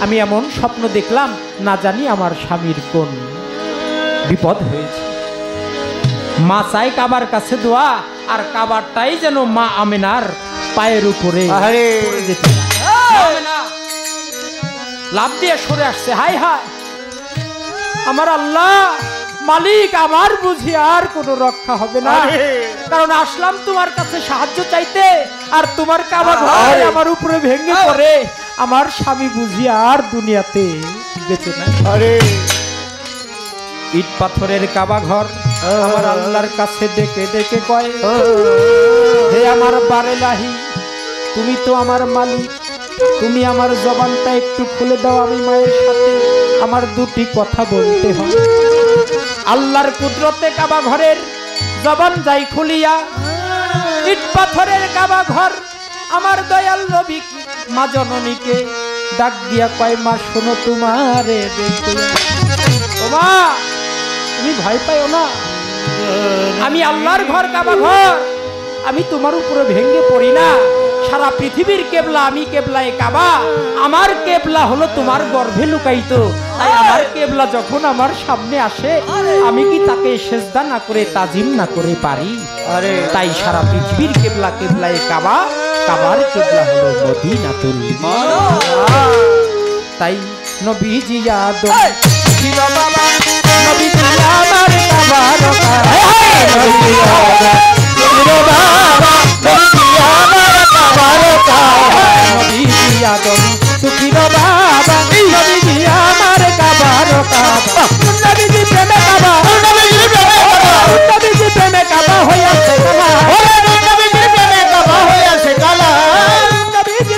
আমি এমন স্বপ্ন দেখলাম, না জানি আমার স্বামীর কোন বিপদ হয়েছে। মা চাই কাবার কাছে দোয়া, আর কাবারটাই যেন মা আমেনার পায়ের উপরে পড়ে যেতে লাভ দিয়ে সরে আসছে। হাই হাই আমার আল্লাহ মালিক, আমার বুঝি আর কোনো রক্ষা হবে না, কারণ আসলাম তোমার কাছে সাহায্য চাইতে, আর তোমার কাবা ঘর আমার উপরে ভেঙে পড়ে আমার স্বামী বুঝি আর দুনিয়াতে বেঁচে নাই। ইট পাথরের কাবা ঘর আমার আল্লাহর কাছে ডেকে ডেকে কয়, হে আমার বারেলাহি, তুমি তো আমার মালিক, তুমি আমার জবানটা একটু খুলে দাও, আমি মায়ের সাথে আমার দুটি কথা বলতে হয়। আল্লাহর কুদরতে কাবা ঘরের জবান যাই খুলিয়া, ইট পাথরের কাবা ঘর আমার দয়াল নবী মা জননীকে ডাক দিয়া কয়, মা শোনো তোমারে দেখতে। ও মা, তুমি ভয় পাইও না, আমি আল্লাহর ঘর কাবা ঘর, আমি তোমার উপরে ভেঙে পড়ি না। সারা পৃথিবীর কেবলা আমি কেবলায় কাবা, আমার কেবলা হলো তোমার গর্ভে লুকায়িত, তাই আমার কেবলা যখন আমার সামনে আসে আমি কি তাকে সেজদা না করে তাজিম না করে পারি? তাই সারা পৃথিবীর কেবলা কেবলায় কাবা, কাবার কেবলা হলো মদিনাতুল মুনাওয়ারা। তাই নবীজি আদম ছিল বাবা, নবীজি আমার কাবার কাবা, নবীজি আদম ছিল বাবা, নবীজি আমার কাবার কাবা, নবীজি আদম সুখির বাবা, নবীজি আমার কাবার কাবা, নবীজি প্রেমে কাবা, নবীজি প্রেমে কাবা, নবীজি প্রেমে কাবা হইয়াছে কালা, নবীজি প্রেমে কাবা হইয়াছে কালা, নবীজি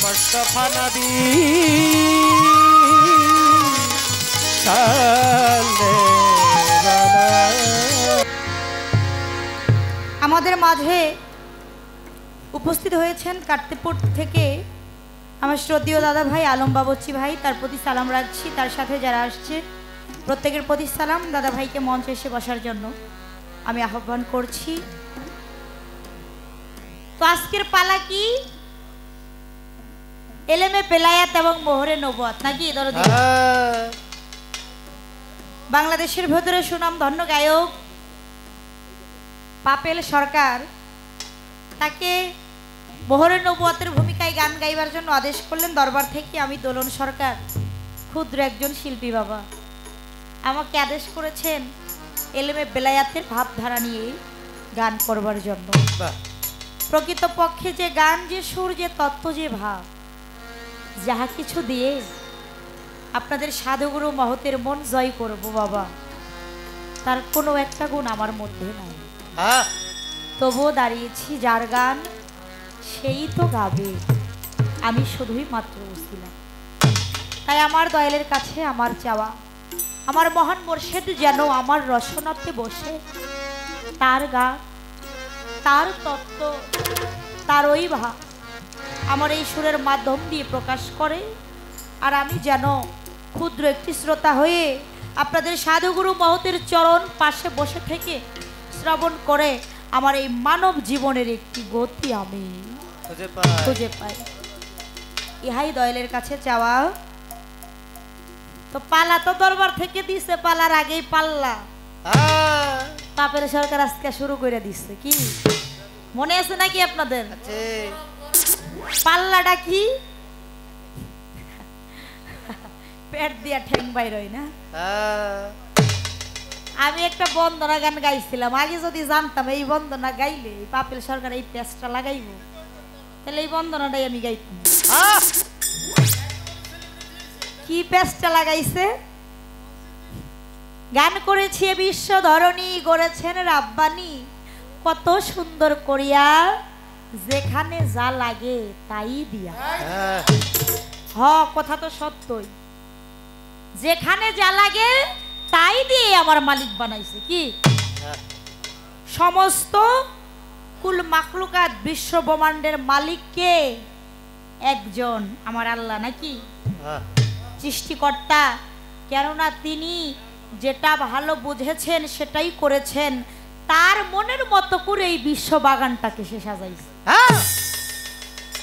মুস্তাফা নবী আমাদের মাঝে উপস্থিত হয়েছেন কার্তিকপুর থেকে আমার শ্রদ্ধেয় দাদা ভাই আলম বাবুর্চি ভাই, তার প্রতি সালাম রাখছি। তার সাথে যারা আসছে প্রত্যেকের প্রতি সালাম। দাদা ভাইকে মঞ্চে এসে বসার জন্য আমি আহ্বান করছি। তো আজকের পালা কি? এলেমে বেলায়াত এবং মোহরে নবুয়াত নাকি? বাংলাদেশের ভেতরে সুনাম ধন্য গায়ক পাপেল সরকার তাকে মোহরে নবুয়াতের ভূমিকায় গান গাইবার জন্য আদেশ করলেন দরবার থেকে। আমি দোলন সরকার, ক্ষুদ্র একজন শিল্পী বাবা, আমাকে আদেশ করেছেন এলেমে বেলায়াতের ভাবধারা নিয়ে গান করবার জন্য। প্রকৃতপক্ষে যে গান, যে সুর, যে তত্ত্ব, যে ভাব, যাহা কিছু দিয়ে আপনাদের সাধুগুরু মহতের মন জয় করব বাবা, তার কোনো একটা গুণ আমার মধ্যে নাই। তবুও দাঁড়িয়েছি, যার গান সেই তো গাবে, আমি শুধুই মাত্র উসিলা। তাই আমার দয়ালের কাছে আমার চাওয়া, আমার মহান মোর্শেদ যেন আমার রসনাতে বসে তার গান, তার তত্ত্ব, তার ওই ভাব আমার এই সুরের মাধ্যম দিয়ে প্রকাশ করে, আর আমি যেন ক্ষুদ্র একটি শ্রোতা হয়ে আপনাদের সাধুগুরু মহতের চরণ পাশে বসে থেকে শ্রবণ করে আমার এই মানব জীবনের একটি গতি আমি খুঁজে পাই। ইহাই দয়ালের কাছে চাওয়া। তো পালা তো দরবার থেকে দিছে, পালার আগেই পাল্লা পাপের সরকার আজকে শুরু করে দিচ্ছে। কি মনে আছে নাকি আপনাদের? পাল্লাটা কি? পেট দিয়া ঠ্যাং বাইর হয় না। আমি একটা বন্দনা গান গাইছিলাম, আগে যদি জানতাম এই বন্দনা গাইলে পাপেল সরকার এই পেস্টটা লাগাইব, তাহলে এই বন্দনাটাই আমি গাইতাম। কি পেস্টটা লাগাইছে? গান করেছি বিশ্ব ধরণী গড়েছেন রাব্বানি, কত সুন্দর করিয়া যেখানে যা লাগে তাই দিয়া। হ, কথা তো সত্যই, যেখানে যা লাগে তাই দিয়ে আমার মালিক বানাইছে। কি সমস্ত কুল মাখলুকাত বিশ্ব ব্রহ্মাণ্ডের মালিক কে? একজন, আমার আল্লাহ নাকি সৃষ্টিকর্তা। কেননা তিনি যেটা ভালো বুঝেছেন সেটাই করেছেন, তার মনের মতো করে এই বিশ্ব বাগানটাকে সে সাজাইছে।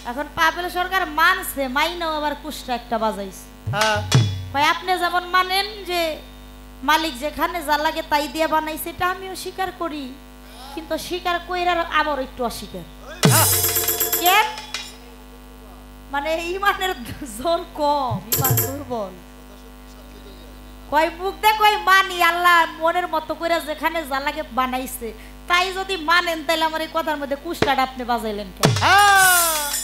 এখন পাবেল সরকার মানছে, মাইনাও আবার কুষ্টা একটা বাজাইছে। ভাই আপনি যেমন মানেন যে মালিক যেখানে যা লাগে তাই দিয়ে বানাইছে, এটা আমিও স্বীকার করি, কিন্তু স্বীকার কইরার আবার একটু অস্বীকার। কেন? মানে ইমানের জোর কম, ইমান দুর্বল। কয় মুখ দে কয় মানি, আল্লাহ মনের মতো করে যেখানে যা লাগে বানাইছে, তাই যদি মানেন তাহলে আমার এই কথার মধ্যে কুষ্টাটা আপনি বাজাইলেন কেন?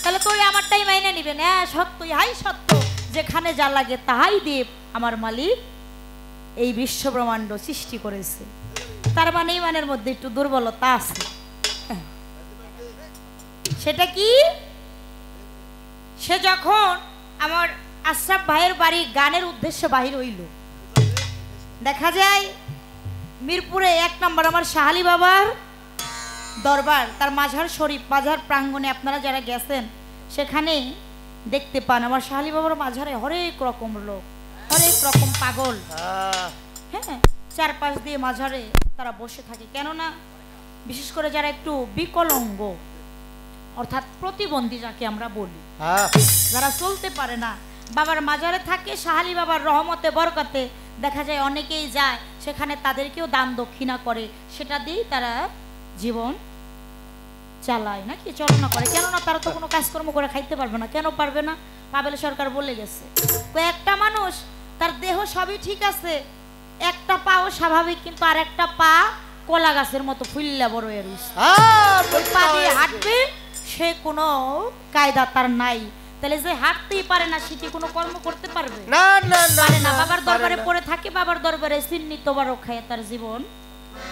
তাহলে তুই আমারটাই মাইনে নিবেন। হ্যাঁ সত্যই, হাই সত্য, যেখানে যা লাগে তাহাই দিয়ে আমার মালিক এই বিশ্ব ব্রহ্মাণ্ড সৃষ্টি করেছে। তার মানে ইমানের মধ্যে একটু দুর্বলতা আছে। সেটা কি? সে যখন আমার আশরাফ ভাইয়ের বাড়ি গানের উদ্দেশ্যে বাহির হইল, দেখা যায় মিরপুরে 1 নম্বর আমার শাহালি বাবার দরবার, তার মাঝার শরীফ, মাঝার প্রাঙ্গণে আপনারা যারা গেছেন সেখানে দেখতে পান আমার শাহালি বাবার মাঝারে হরেক রকম লোক, হরেক রকম পাগল। হ্যাঁ, চারপাশ দিয়ে মাঝারে তারা বসে থাকে। কেননা বিশেষ করে যারা একটু বিকলাঙ্গ, অর্থাৎ প্রতিবন্ধী যাকে আমরা বলি, যারা চলতে পারে না, বাবার মাজারে থাকে। শাহালি বাবার রহমতে বরকতে দেখা যায় অনেকেই যায় সেখানে, তাদেরকেও দান দক্ষিণা করে, সেটা দিয়েই তারা জীবন চালায় নাকি চালনা করে। কেননা তারা তো কোনো কাজকর্ম করে খাইতে পারবে না। কেন পারবে না? পাবেল সরকার বলে গেছে, একটা মানুষ তার দেহ সবই ঠিক আছে, একটা পাও স্বাভাবিক, কিন্তু আর একটা পা কলা গাছের মতো ফুললা বড় হয়ে রয়েছে, পা দিয়ে হাঁটবে, সে কোনো কায়দা তার নাই। তাহলে যে হাঁটতেই পারে না সে কি কোনো কর্ম করতে পারবে? না না পারে না। বাবার দরবারে পড়ে থাকে, বাবার দরবারে সিন্নি তোবারক খায় তার জীবন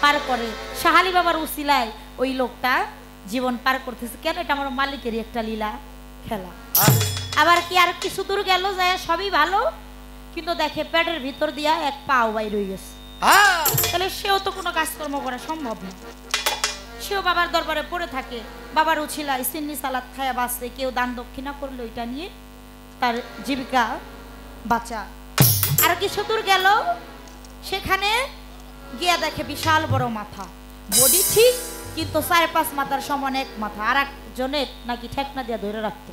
পার করে। শাহালি বাবার উসিলায় ওই লোকটা জীবন পার করতেছে। কেন? এটা আমার মালিকেরই একটা লীলা খেলা। আবার কি আর কিছু দূর গেল যায় সবই ভালো, কিন্তু দেখে পেটের ভিতর দিয়া এক পাও বাইর হয়ে গেছে, তাহলে সেও তো কোনো কাজকর্ম করা সম্ভব না। সেও বাবার দরবারে পড়ে থাকে, বাবার উছিলায় সিন্নি সালাদ খায়া বাঁচে, কেউ দান দক্ষিণা করলো ওইটা নিয়ে তার জীবিকা বাঁচা। আর কিছু দূর গেল, সেখানে গিয়া দেখে বিশাল বড় মাথা, বডি ঠিক, কিন্তু 4-5 মাথার সমান এক মাথা, আর একজনের নাকি ঠেকনা দিয়া ধরে রাখতো।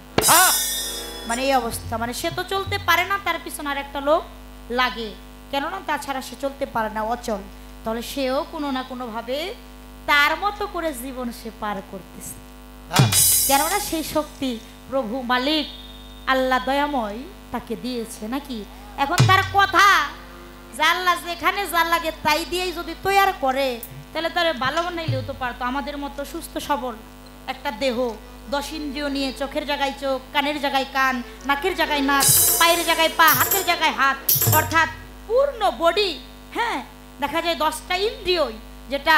মানে এই অবস্থা, মানে সে তো চলতে পারে না, তার পিছনে আর একটা লোক লাগে। কেননা তাছাড়া সে চলতে পারে না, অচল। তাহলে সেও কোনো না কোনো ভাবে তার মতো করে জীবন সে পার করতেছে। কেননা সেই শক্তি প্রভু মালিক আল্লাহ দয়াময় তাকে দিয়েছে নাকি। এখন তার কথা যে আল্লাহ যেখানে যা লাগে তাই দিয়েই যদি তৈরি করে, তাহলে তার ভালো বানাইলেও তো পারতো। আমাদের মতো সুস্থ সবল একটা দেহ, 10 ইন্দ্রিয় নিয়ে, চোখের জায়গায় চোখ, কানের জায়গায় কান, নাকের জায়গায় নাক, পায়ের জায়গায় পা, হাতের জায়গায় হাত, অর্থাৎ পূর্ণ বডি। হ্যাঁ, দেখা যায় 10টা ইন্দ্রিয়ই, যেটা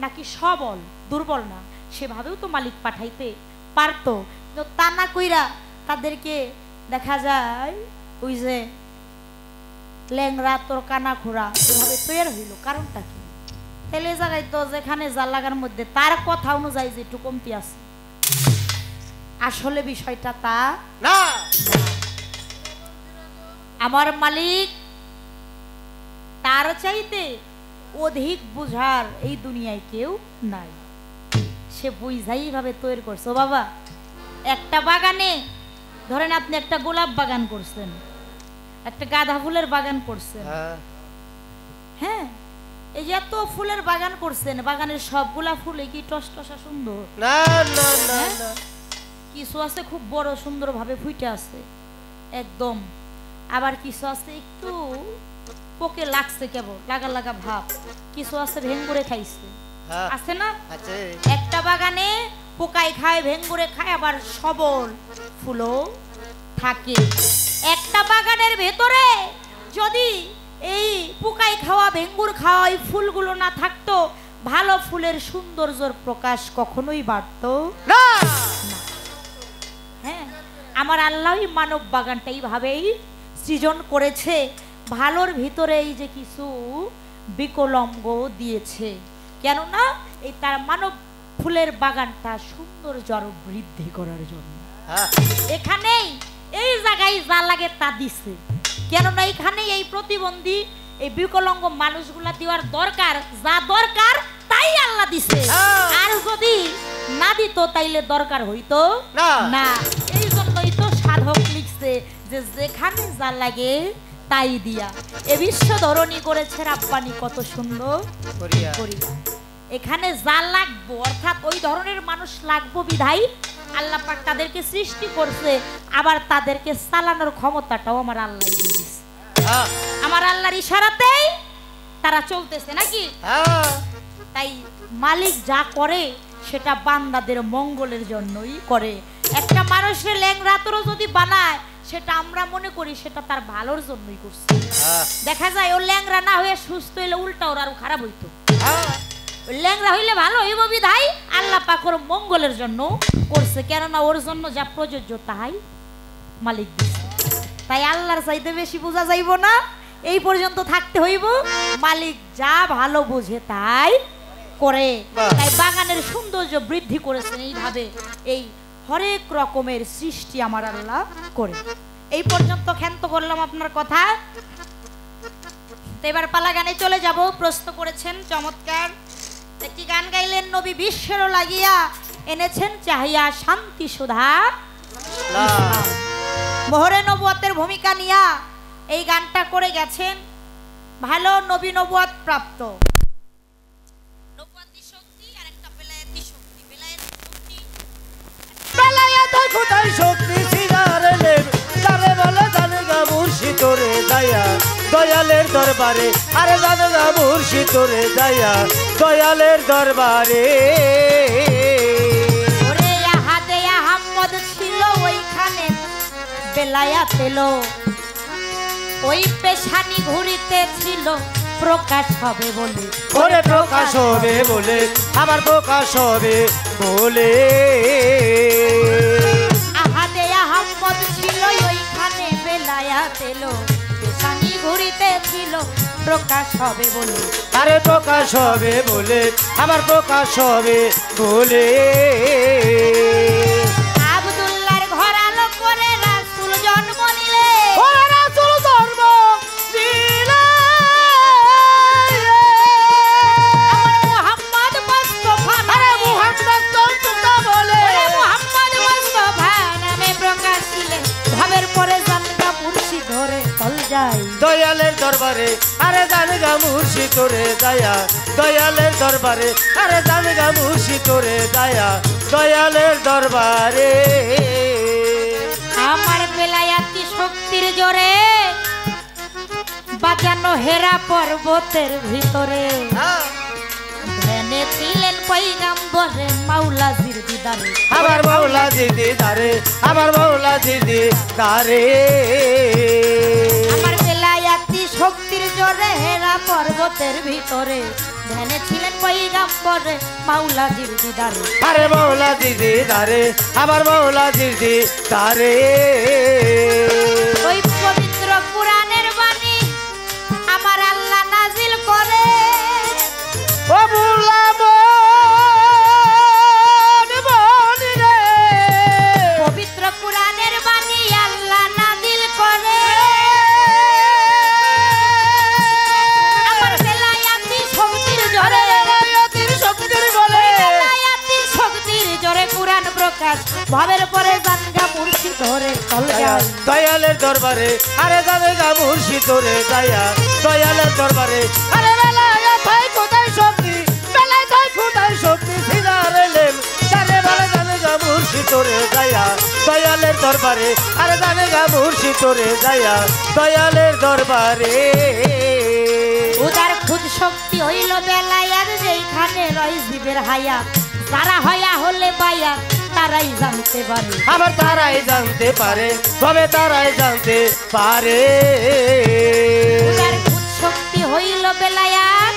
নাকি সবল, দুর্বল না, সেভাবেও তো মালিক পাঠাইতে পারতো। কিন্তু তা না কইরা তাদেরকে দেখা যায় ওই যে ল্যাংরা তোর কানা খোড়া এভাবে তৈরি হইল। কারণটা কি? তাহলে জায়গায় তো যেখানে যা লাগার মধ্যে তার কথা অনুযায়ী যে একটু কমতি আছে, আসলে বিষয়টা তা না। আমার মালিক তার চাইতে অধিক বুঝার এই দুনিয়ায় কেউ নাই। সে বুঝাই ভাবে তৈরি করছে। ও বাবা, একটা বাগানে ধরেন আপনি একটা গোলাপ বাগান করছেন, একটা গাঁদা ফুলের বাগান করছেন, হ্যাঁ, এই যে এত ফুলের বাগান করছেন, বাগানের সবগুলা ফুলে কি টসটসা সুন্দর? না না না না, কিছু আছে খুব বড় সুন্দর ভাবে ফুটে আছে একদম, আবার কিছু আছে একটু পোকে লাগছে, কেবল লাগা লাগা ভাব, কিছু আছে ভেঙ্গুরে খাইছে, আছে না? একটা বাগানে পোকাই খায়, ভেঙ্গুরে খায়, আবার সবল ফুলও থাকে। একটা বাগানের ভেতরে যদি এই পোকাই খাওয়া ভেঙ্গুর খাওয়া এই ফুলগুলো না থাকতো, ভালো ফুলের সৌন্দর্যর প্রকাশ কখনোই বাড়তো না। হ্যাঁ, আমার আল্লাহই মানব বাগানটা এইভাবেই সৃজন করেছে, ভালোর ভিতরে এই যে কিছু বিকলঙ্গ দিয়েছে, কেননা এই তার মানব ফুলের বাগানটা সৌন্দর্য আরো বৃদ্ধি করার জন্য। হ্যাঁ। এখানেই এই জায়গায় যা লাগে তা দিছে, কেননা এইখানে এই প্রতিবন্ধী এই বিকলঙ্গ মানুষগুলা দেওয়ার দরকার, যা দরকার তাই আল্লাহ দিছে। আর যদি না দিত তাইলে দরকার হইতো না। এই জন্যই তো সাধক লিখছে যে যেখানে যা লাগে তাই দিয়া। এ বিশ্ব ধরণী করেছে রাব্বানি কত সুন্দর করিয়া। এখানে যা লাগবো অর্থাৎ ওই ধরনের মানুষ লাগবো বিধাই আল্লাহ পাক তাদেরকে সৃষ্টি করছে, আবার তাদেরকে চালানোর ক্ষমতাটাও আমার আল্লাহ দিয়েছে। আমার আল্লাহর ইশারাতেই তারা চলতেছে নাকি? তাই মালিক যা করে সেটা বান্দাদের মঙ্গলের জন্যই করে। একটা মানুষের ল্যাংরাতরও যদি বানায় সেটা আমরা মনে করি সেটা তার ভালোর জন্যই করছে। দেখা যায় ও ল্যাংরা না হয়ে সুস্থ হইলে উল্টা ওর আরো খারাপ হইতো। ল্যাংরা হইলে ভালো হইব বিধাই আল্লাহ পাক ওর মঙ্গলের জন্য করছে, কেননা ওর জন্য যা প্রযোজ্য তাই মালিক দিছে। তাই আল্লাহর চাইতে বেশি বোঝা যাইব না, এই পর্যন্ত থাকতে হইব। মালিক যা ভালো বোঝে তাই করে। তাই বাগানের সৌন্দর্য বৃদ্ধি করেছেন এইভাবে, এই হরেক রকমের সৃষ্টি আমার আল্লাহ করে। এই পর্যন্ত ক্ষান্ত করলাম আপনার কথা। এবার পালা গানে চলে যাব। প্রশ্ন করেছেন চমৎকার একটি গান গাইলেন, নবী বিশ্বেরও লাগিয়া এনেছেন চাহিয়া শান্তি সুধা। মোহরে নবুয়তের ভূমিকা নিয়া এই গানটা করে গেছেন ভালো নবী নবুয়ত প্রাপ্ত। নবুয়তি শক্তি আর একটা বেলায়েতি শক্তি। বেলায়েতি শক্তি বেলায়েত খোদাই শক্তি সিনারে তারে বলে জানগা মুর্শিদ তোরে দয়া দয়ালের দরবারে। আরে জানগা মুর্শিদ তোরে দয়া দয়ালের দরবারে। ওরে আহাদে আহমদ ছিল ওইখানে বেলায়াত এলো, ওই পেশানি ঘুরিতে ছিল প্রকাশ হবে বলে। ওরে প্রকাশ হবে বলে, আমার প্রকাশ হবে বলে। আহাদে আহমদ ছিল ওইখানে বেলায়াত এলো, পেশানি ঘুরিতে ছিল প্রকাশ হবে বলে। আরে প্রকাশ হবে বলে, আমার প্রকাশ হবে বলে। আব্দুল্লাহর ঘর আলো করে রাসূল জন্ম নিলে, ও রাসূল জন্ম নিলে। আমার মুহাম্মদ মুস্তাফা, আরে মুহাম্মদ মুস্তাফা বলে। মুহাম্মদ মুস্তাফা নামে প্রকাশ ছিলেন, ভাবের পরে জানগা মুর্শিদ ধরে চল যায় দয়ালের দরবারে। আরে জানগা মুর্শিদ তোরে দয়া দয়ালের দরবারে। আরে জানগা মুর্শিদ তোরে দয়া দয়ালের দরবারে। আমার বেলায়াতি শক্তির জোরে বাজানো হেরা পর্বতের ভিতরে, ধ্যানে ছিলেন পয়গম্বরে মাওলাজির দিদারে। আমার মাওলা দিদি দারে, আমার মাওলা দিদি দারে। আমার বেলায়াতি শক্তির জোরে হেরা পর্বতের ভিতরে, ধ্যানে ছিলেন পয়গম্বরে মাওলাজির দিদারে। আরে মাওলা দিদি দারে, আমার মাওলা দিদি দারে। ওই পবিত্র কুরআনের বাণী আমার আল্লাহ নাজিল করে, ও বুলা মন মন রে। পবিত্র কুরআনের বাণী আল্লাহ নাজিল করে। আমার বেলায়াতি শক্তির জোরে, বেলায়েতের শক্তির বলে। বেলায়াতি শক্তির জোরে কুরআন প্রকাশ, ভাবের পরে জানগা মুর্শিদ ধরে চল যায় দয়ালের দরবারে। আরে জানগা মুর্শিদ তোরে দয়া দয়ালের দরবারে। আরে বেলায়েত হয় খোদাই শক্তি, বেলায়েত হয় খোদাই শক্তি সিনারে লেম তারে বলে জানগা মুর্শিদ তোরে দয়া দয়ালের দরবারে। আরে জানগা মুর্শিদ তোরে দয়া দয়ালের দরবারে। উদার খুদ শক্তি হইল বেলায়াত, যেইখানে রয় জীবের হায়াত, তারা হয়া হলে বায়া তারাই জানতে পারে। আবার তারাই জানতে পারে, তবে তারাই জানতে পারে। উদার খুদ হইল বেলায়াত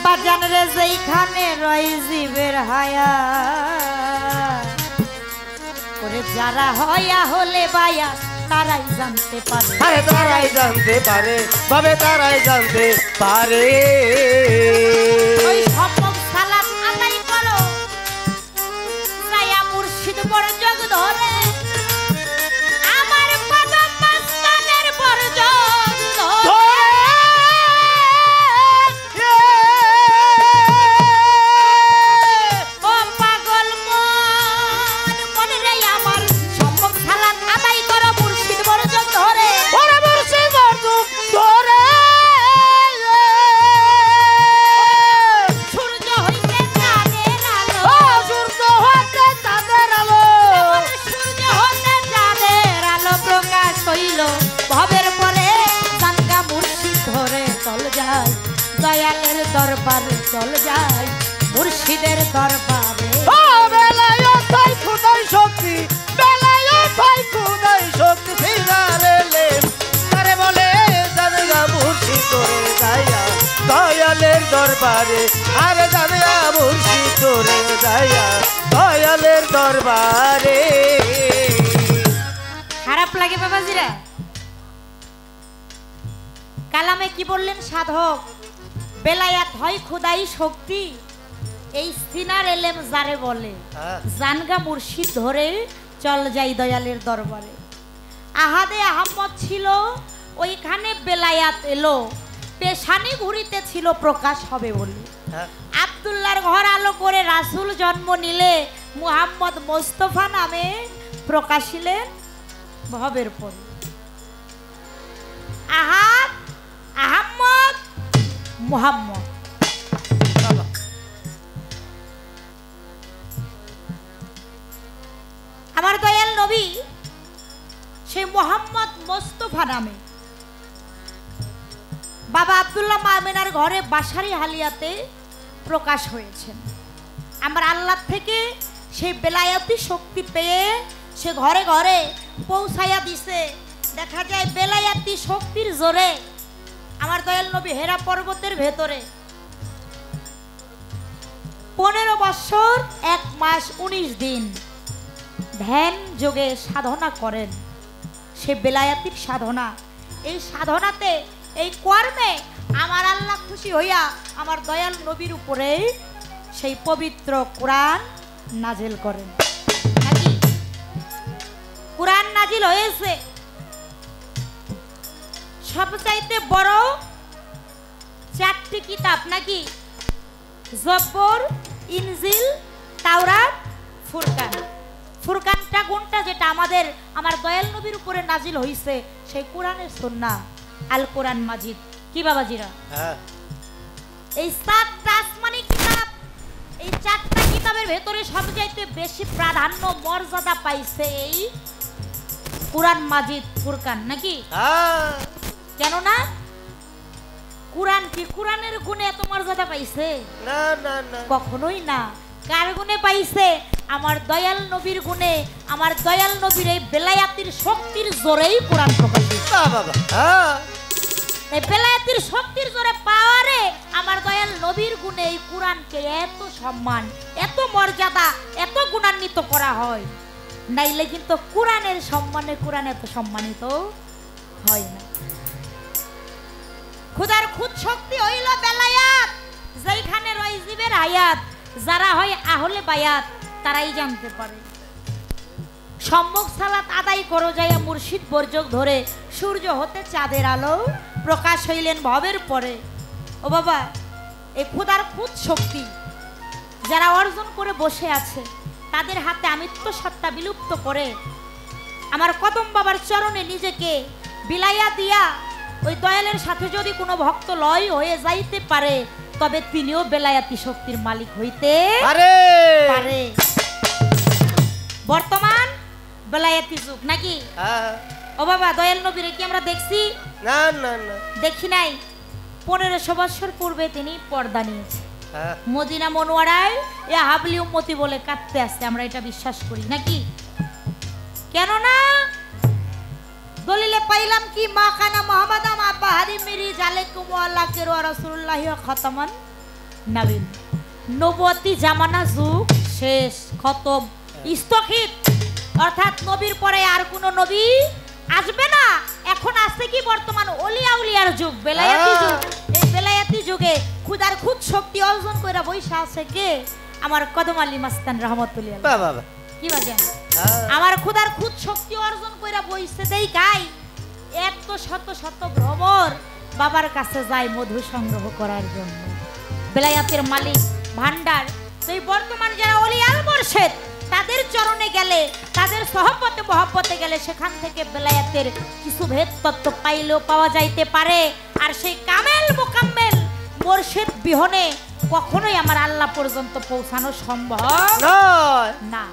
বাজান রে যেইখানে রয় জীবের হায়া ওরে যারা হয়া হলে বায়া তারাই জানতে পারে আরে তারাই জানতে পারে বাবে তারাই জানতে পারে ওই সম্ভব সালাত আদায় করো যায়া মুর্শিদ বরজগ ধরে আমার কদম মস্তানের বরজগ ধরে ও পাগল মন মনে রে আমার সম্ভব সালাত আদায় করো মুর্শিদ বরজগ ধরে ওরে মুর্শিদ বরজগ ধরে সূর্য হইতে চাঁদের আলো ও সূর্য হতে চাঁদের আলো সূর্য হতে চাঁদের আলো প্রকাশ হইল ভবের পরে জানগা মুর্শিদ ধরে চল যায় দয়ালের দরবারে চল যায় মুর্শিদের দরবারে ও বেলায় তাই খুদাই শক্তি বেলায় তাই খুদাই শক্তি ফিরারে তারে বলে জানগা মুর্শিদ তোরে যাইয়া দয়ালের দরবারে আরে জানগা মুর্শিদ তোরে যাইয়া দয়ালের দরবারে খারাপ লাগে বাবাজিরা কালামে কি বললেন সাধক বেলায়াত হয় খোদাই শক্তি এই সিনার এলেম যারে বলে জানগা মুর্শিদ ধরে চল যাই দয়ালের দরবারে আহাদে আহম্মদ ছিল ওইখানে বেলায়াত এলো পেশানি ঘুরিতে ছিল প্রকাশ হবে বলে আব্দুল্লাহর ঘর আলো করে রাসূল জন্ম নিলে মুহাম্মদ মোস্তফা নামে প্রকাশিলেন ভবের পর আহাদ আহম্মদ মুহাম্মদ আমার দয়াল নবী সেই মোহাম্মদ মোস্তফা নামে বাবা আব্দুল্লাহ মামিনার ঘরে বাসারি হালিয়াতে প্রকাশ হয়েছেন আমার আল্লাহ থেকে সেই বেলায়েতি শক্তি পেয়ে সে ঘরে ঘরে পৌঁছাইয়া দিছে দেখা যায় বেলায়েতি শক্তির জোরে আমার দয়াল নবী হেরা পর্বতের ভেতরে 15 বছর 1 মাস 19 দিন ধ্যান যোগে সাধনা করেন সে বেলায়েতির সাধনা এই সাধনাতে এই কর্মে আমার আল্লাহ খুশি হইয়া আমার দয়াল নবীর উপরে সেই পবিত্র কোরআন নাজিল করেন নাকি কোরআন নাজিল হয়েছে সবচাইতে বড় 4টি কিতাব নাকি জব্বর ইনজিল তাওরাত ফুরকান ফুরকানটা কোনটা যেটা আমার দয়াল নবীর উপরে নাজিল হইছে সেই কোরআনের সুন্নাহ আল কোরআন মাজিদ কি বাবাজিরা এই 4টা আসমানি কিতাব এই 4টা কিতাবের ভেতরে সবচাইতে বেশি প্রাধান্য মর্যাদা পাইছে এই কোরআন মাজিদ ফুরকান নাকি কেন না কোরআন কি কোরআনের গুণে এত মর্যাদা পাইছে না না না কখনোই না কার গুণে পাইছে আমার দয়াল নবীর গুণে আমার দয়াল নবীর এই বেলায়াতির শক্তির জোরেই কোরআন প্রকাশিত বাবা এই বেলায়াতির শক্তির জোরে পাওয়ারে আমার দয়াল নবীর গুণে এই কোরআনকে এত সম্মান এত মর্যাদা এত গুণান্বিত করা হয় নাইলে কিন্তু কোরআনের সম্মানে কোরআন এত সম্মানিত হয় না খুদার খুদ শক্তি হইল বেলায়াত যেখানে রয় জীবের হায়াত যারা হয় আহলে বায়াত তারাই জানতে পারে সম্মুখ সালাত আদায় করো যাইয়া মুর্শিদ বরজগ ধরে সূর্য হতে চাঁদের আলো প্রকাশ হইলেন ভবের পরে ও বাবা এই খুদার খুদ শক্তি যারা অর্জন করে বসে আছে তাদের হাতে আমিত্ব সত্তা বিলুপ্ত করে আমার কদম বাবার চরণে নিজেকে বিলাইয়া দিয়া ওই দয়ালের সাথে যদি কোনো ভক্ত লয় হয়ে যাইতে পারে তবে তিনিও বেলায়াতি শক্তির মালিক হইতে পারে বর্তমান বেলায়াতি যুগ নাকি ও বাবা দয়াল নবীর কি আমরা দেখছি না না না দেখি নাই 1500 বছর পূর্বে তিনি পর্দা নিয়েছে মদিনা মনোয়ারায় এ হাবলি উম্মতি বলে কাঁদতে আসছে আমরা এটা বিশ্বাস করি নাকি কেননা দলিলে পাইলাম কি মা কানা মুহাম্মদ মা বাহারি মিরি জালেকুম আল্লাহকে রাসূলুল্লাহ খতমান নবীন নবুয়তি জামানা যুগ শেষ খতম স্থগিত অর্থাৎ নবীর পরে আর কোনো নবী আসবে না এখন আসছে কি বর্তমান ওলিয়া উলিয়ার যুগ বেলায়েতি যুগ এই বেলায়েতি যুগে খুদার খুদ শক্তি অর্জন কইরা বইসা আছে কে আমার কদম আলী মাস্তান রহমাতুল্লাহ বাবা কি বাজেন আমার খুদার খুদ শক্তি অর্জন কইরা বইছে দেই গাই এত শত শত ভ্রমর বাবার কাছে যায় মধু সংগ্রহ করার জন্য বেলায়েতের মালিক ভান্ডার সেই বর্তমান যারা ওলি আল মুর্শিদ তাদের চরণে গেলে তাদের সহবতে মহব্বতে গেলে সেখান থেকে বেলায়েতের কিছু ভেদ তত্ত্ব পাইলেও পাওয়া যাইতে পারে আর সেই কামেল মুকাম্মেল মুর্শিদ বিহনে কখনোই আমার আল্লাহ পর্যন্ত পৌঁছানো সম্ভব না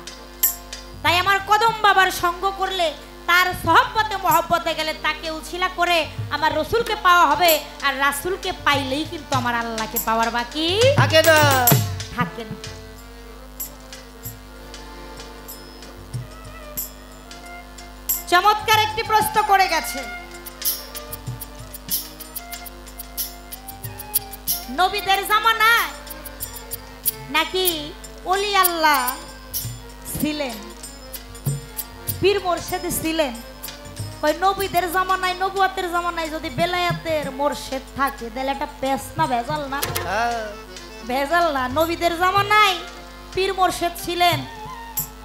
তাই আমার কদম বাবার সঙ্গ করলে তার সহবতে মহব্বতে গেলে তাকে উছিলা করে আমার রসুলকে পাওয়া হবে আর রাসূলকে পাইলেই কিন্তু আমার আল্লাহকে পাওয়ার বাকি থাকে না থাকে না চমৎকার একটি প্রশ্ন করে গেছে নবীদের জামানায় নাকি ওলি আল্লাহ ছিলেন পীর মুর্শিদ ছিলেন কই নবীদের জামানায় নবুয়তের জামানায় যদি বেলায়েতের মুর্শিদ থাকে তাহলে এটা পেশ না ভেজাল না ভেজাল না নবীদের জামানায় পীর মুর্শিদ ছিলেন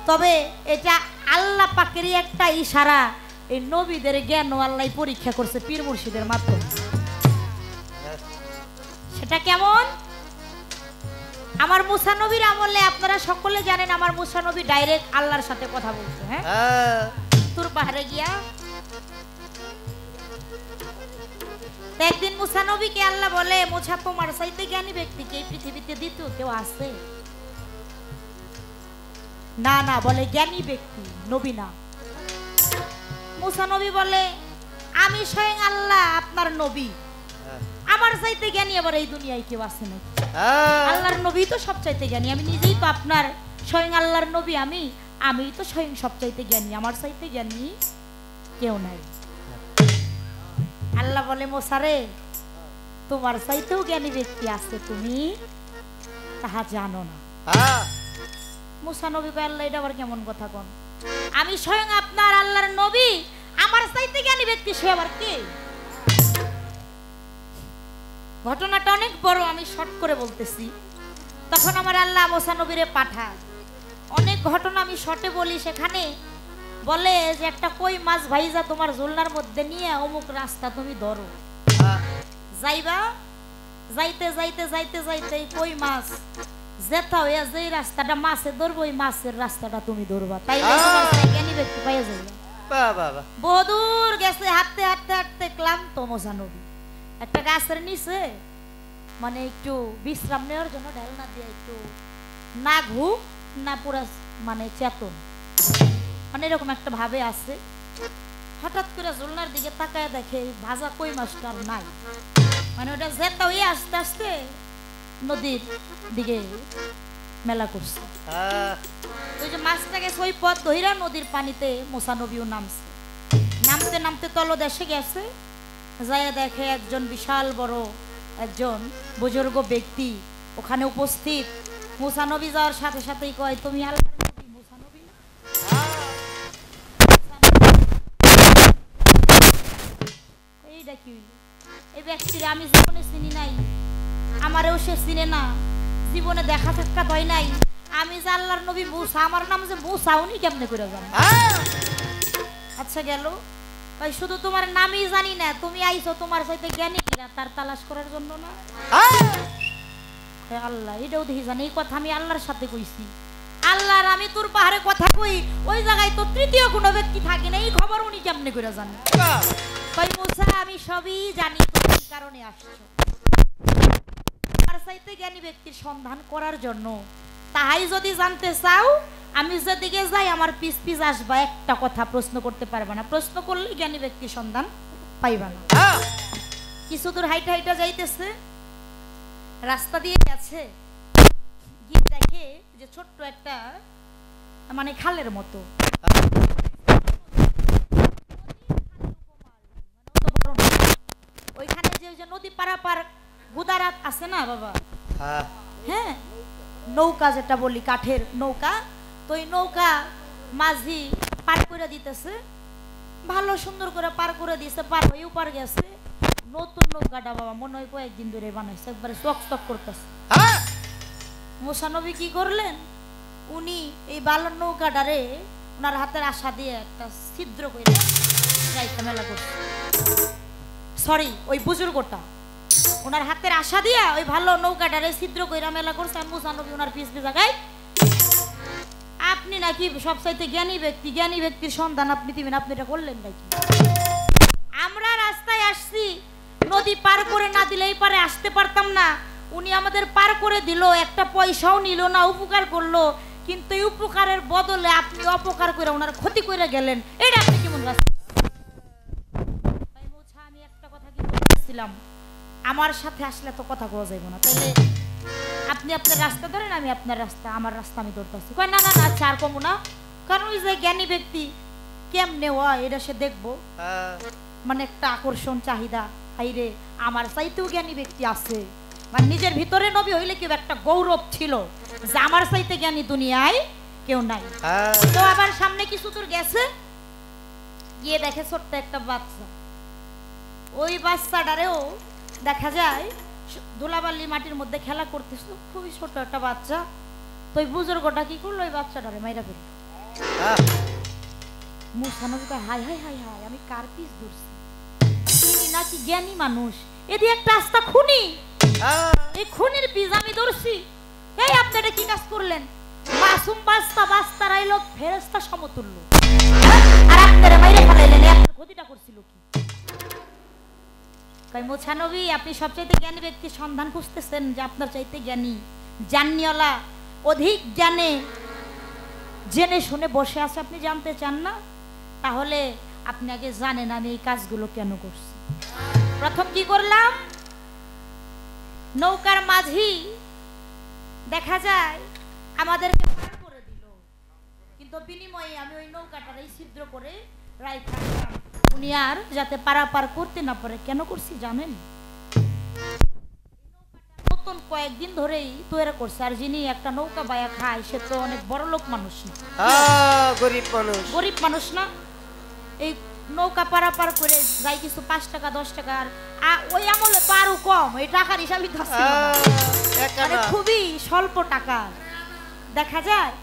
তবে এটা আল্লাহ পাকেরই একটা ইশারা এই নবীদের জ্ঞান আল্লাহ পরীক্ষা করছে পীর মুর্শিদের মাধ্যমে সেটা কেমন আমার মুসা নবীর আমলে আপনারা সকলে জানেন আমার মুসা নবী ডাইরেক্ট আল্লাহর সাথে কথা বলছে হ্যাঁ তুর পাহাড়ে গিয়া একদিন মুসা নবীকে আল্লাহ বলে মুসা তোমার চাইতে জ্ঞানী ব্যক্তি কি এই পৃথিবীতে দ্বিতীয় কেউ আছে না না বলে জ্ঞানী ব্যক্তি নবী না মুসা নবী বলে আমি স্বয়ং আল্লাহ আপনার নবী আমার চাইতে জ্ঞানী আবার এই দুনিয়ায় কেউ আছে নাকি আল্লাহর নবী তো সব চাইতে জ্ঞানী আমি নিজেই তো আপনার স্বয়ং আল্লাহর নবী আমি তো স্বয়ং সব চাইতে জ্ঞানী আমার চাইতে জ্ঞানী কেউ নাই আল্লাহ বলে মুসা রে তোমার চাইতেও জ্ঞানী ব্যক্তি আছে তুমি তাহা জানো না মুসা নবী কয় আল্লাহ এটা আবার কেমন কথা কোন আমি স্বয়ং আপনার আল্লাহর নবী আমার চাইতে জ্ঞানী ব্যক্তি সে আবার কে ঘটনাটা অনেক বড় আমি শর্ট করে বলতেছি তখন আমার আল্লাহ মুসা নবীরে পাঠায় অনেক ঘটনা আমি শর্টে বলি সেখানে বলে যে একটা কই মাছ ভাইজা তোমার ঝোলনার মধ্যে নিয়ে অমুক রাস্তা তুমি ধরো যাইবা যাইতে যাইতে যাইতে যাইতে কই মাছ যেটা হইয়া যে রাস্তাটা মাছে ধরবো ওই মাছের রাস্তাটা তুমি ধরবা তাইলে তোমার জ্ঞানী ব্যক্তি পাইয়া যাইবা বহুদূর গেছে হাঁটতে হাঁটতে হাঁটতে ক্লান্ত মুসা নবী একটা গাছের নিচে মানে একটু বিশ্রাম নেওয়ার জন্য ঢেলনা দিয়ে একটু না ঘুম না পুরা মানে চেতন মানে এরকম একটা ভাবে আছে হঠাৎ করে ঝুলনার দিকে তাকায় দেখে ভাজা কই মাছটা আর নাই মানে ওটা যেটা হয়ে আস্তে আস্তে নদীর দিকে মেলা করছে ওই যে মাছটাকে ওই পথ ধইরা নদীর পানিতে মুসা নবীও নামছে নামতে নামতে তলদেশে গেছে যায় দেখে একজন বিশাল বড় একজন বুজুর্গ ব্যক্তি ওখানে উপস্থিত মুসা নবী যাওয়ার সাথে সাথেই কয় তুমি আল্লাহর নবী মুসা নবী না এইটা কি এই ব্যক্তিরে আমি জীবনে চিনি নাই আমারও সে চিনে না জীবনে দেখা সাক্ষাৎ হয় নাই আমি যে আল্লাহর নবী মুসা আমার নাম যে মুসা উনি কেমনে করে জানেন আচ্ছা গেল ভাই শুধু তোমার নামই জানি না তুমি আইছো তোমার সাথে জ্ঞানী কিনা তার তালাশ করার জন্য না আল্লাহ এটাও দেখি জানি এই কথা আমি আল্লাহর সাথে কইছি আল্লাহর আমি তোর পাহাড়ে কথা কই ওই জায়গায় তো তৃতীয় কোনো ব্যক্তি থাকে না এই খবর উনি কেমনে করে জানেন ভাই মুসা আমি সবই জানি তুমি কি কারণে আসছো আর চাইতে জ্ঞানী ব্যক্তির সন্ধান করার জন্য তাই যদি জানতে চাও আমি যেদিকে যাই আমার পিছ পিছ আসবা একটা কথা প্রশ্ন করতে পারবে না প্রশ্ন করলে জ্ঞানী ব্যক্তির সন্ধান পাইবা না কিছু দূর হাইটা হাইটা যাইতেছে রাস্তা দিয়ে গেছে গিয়ে দেখে যে ছোট্ট একটা মানে খালের মতো নদী পারাপার গুদারাত আছে না বাবা, হ্যাঁ হ্যাঁ, নৌকা যেটা বলি কাঠের নৌকা, তো এই নৌকা মাঝি পার করে দিতেছে, ভালো সুন্দর করে পার করে দিয়েছে, পার হয়ে পার গেছে। নতুন নৌকাটা বাবা মনে হয় কয়েকদিন ধরে বানাইছে, একবারে চক চক করতেছে। হ্যাঁ মুসা নবী কি করলেন, উনি এই বালুর নৌকাটারে ওনার হাতের আশা দিয়ে একটা ছিদ্র করে রাইতা মেলা করছে। সরি, ওই বুজুর্গটা ওনার হাতের আশা দিয়া ওই ভালো নৌকাটারে ছিদ্র কইরা মেলা করছে। আর মুসা নবী ওনার পিছ পিছ জায়গায়, আপনি নাকি সবচাইতে জ্ঞানী ব্যক্তি, জ্ঞানী ব্যক্তির সন্ধান আপনি দিবেন, আপনি এটা করলেন নাকি? আমরা রাস্তায় আসছি, নদী পার করে না দিলে এই পারে আসতে পারতাম না, উনি আমাদের পার করে দিল, একটা পয়সাও নিল না, উপকার করলো, কিন্তু এই উপকারের বদলে আপনি অপকার করে ওনার ক্ষতি করে গেলেন, এটা আপনি কেমন রাস্তা? আমি একটা কথা কি বলছিলাম, আমার সাথে আসলে তো কথা বলা যাইব না, তাহলে আপনি আপনার রাস্তা ধরেন, আমি আপনার রাস্তা, আমার রাস্তা আমি ধরতেছি। কয় না না না, আচ্ছা আর কমু না, কারণ ওই যে জ্ঞানী ব্যক্তি কেমনে হয় এটা সে দেখবো, মানে একটা আকর্ষণ চাহিদা, হাইরে আমার চাইতেও জ্ঞানী ব্যক্তি আছে, মানে নিজের ভিতরে নবী হইলে কেউ একটা গৌরব ছিল যে আমার চাইতে জ্ঞানী দুনিয়ায় কেউ নাই। তো আবার সামনে কিছু দূর গেছে, গিয়ে দেখে ছোট্ট একটা বাচ্চা, ওই বাচ্চাটারেও দেখা যায় ধুলাবালি মাটির মধ্যে খেলা করতেছিল, খুবই ছোট একটা বাচ্চা। তো ওই বুজুর্গটা কি করলো, ওই বাচ্চাটারে মাইরা ফেলল। মুসা নবী কয়, হাই হাই হাই হাই, আমি কার পিস ধরছি, তিনি নাকি জ্ঞানী মানুষ, এদি একটা আস্তা খুনি, এই খুনির পিস আমি ধরছি। এই আপনি এটা কি কাজ করলেন, মাসুম বাস্তা বাস্তা রাইলো ফেরেশতা সমতুল্য, আর আপনারা মাইরা ফেলাইলেন, আপনার ক্ষতিটা করছিল কি? কয় মুসা নবী, আপনি সবচাইতে জ্ঞানী ব্যক্তির সন্ধান খুঁজতেছেন, যে আপনার চাইতে জ্ঞানী, জাননিওয়ালা, অধিক জানে, জেনে শুনে বসে আছে, আপনি জানতে চান না? তাহলে আপনি আগে জানেন আমি এই কাজগুলো কেন করছি। প্রথম কি করলাম, নৌকার মাঝি দেখা যায় আমাদেরকে পার করে দিল, কিন্তু বিনিময়ে আমি ওই নৌকাটারে ছিদ্র করে রাখলাম, উনি আর যাতে পারাপার করতে না পারে। কেন করছি জানেন, নতুন কয়েকদিন ধরেই তৈরি করছে, আর যিনি একটা নৌকা বায়া খায় সে তো অনেক বড় লোক মানুষ না, গরিব মানুষ, গরিব মানুষ না, এই নৌকা পারাপার করে যাই কিছু 5 টাকা 10 টাকা, আর ওই আমলে তো আরো কম, এই টাকার হিসাবই মানে খুবই স্বল্প টাকা। দেখা যায়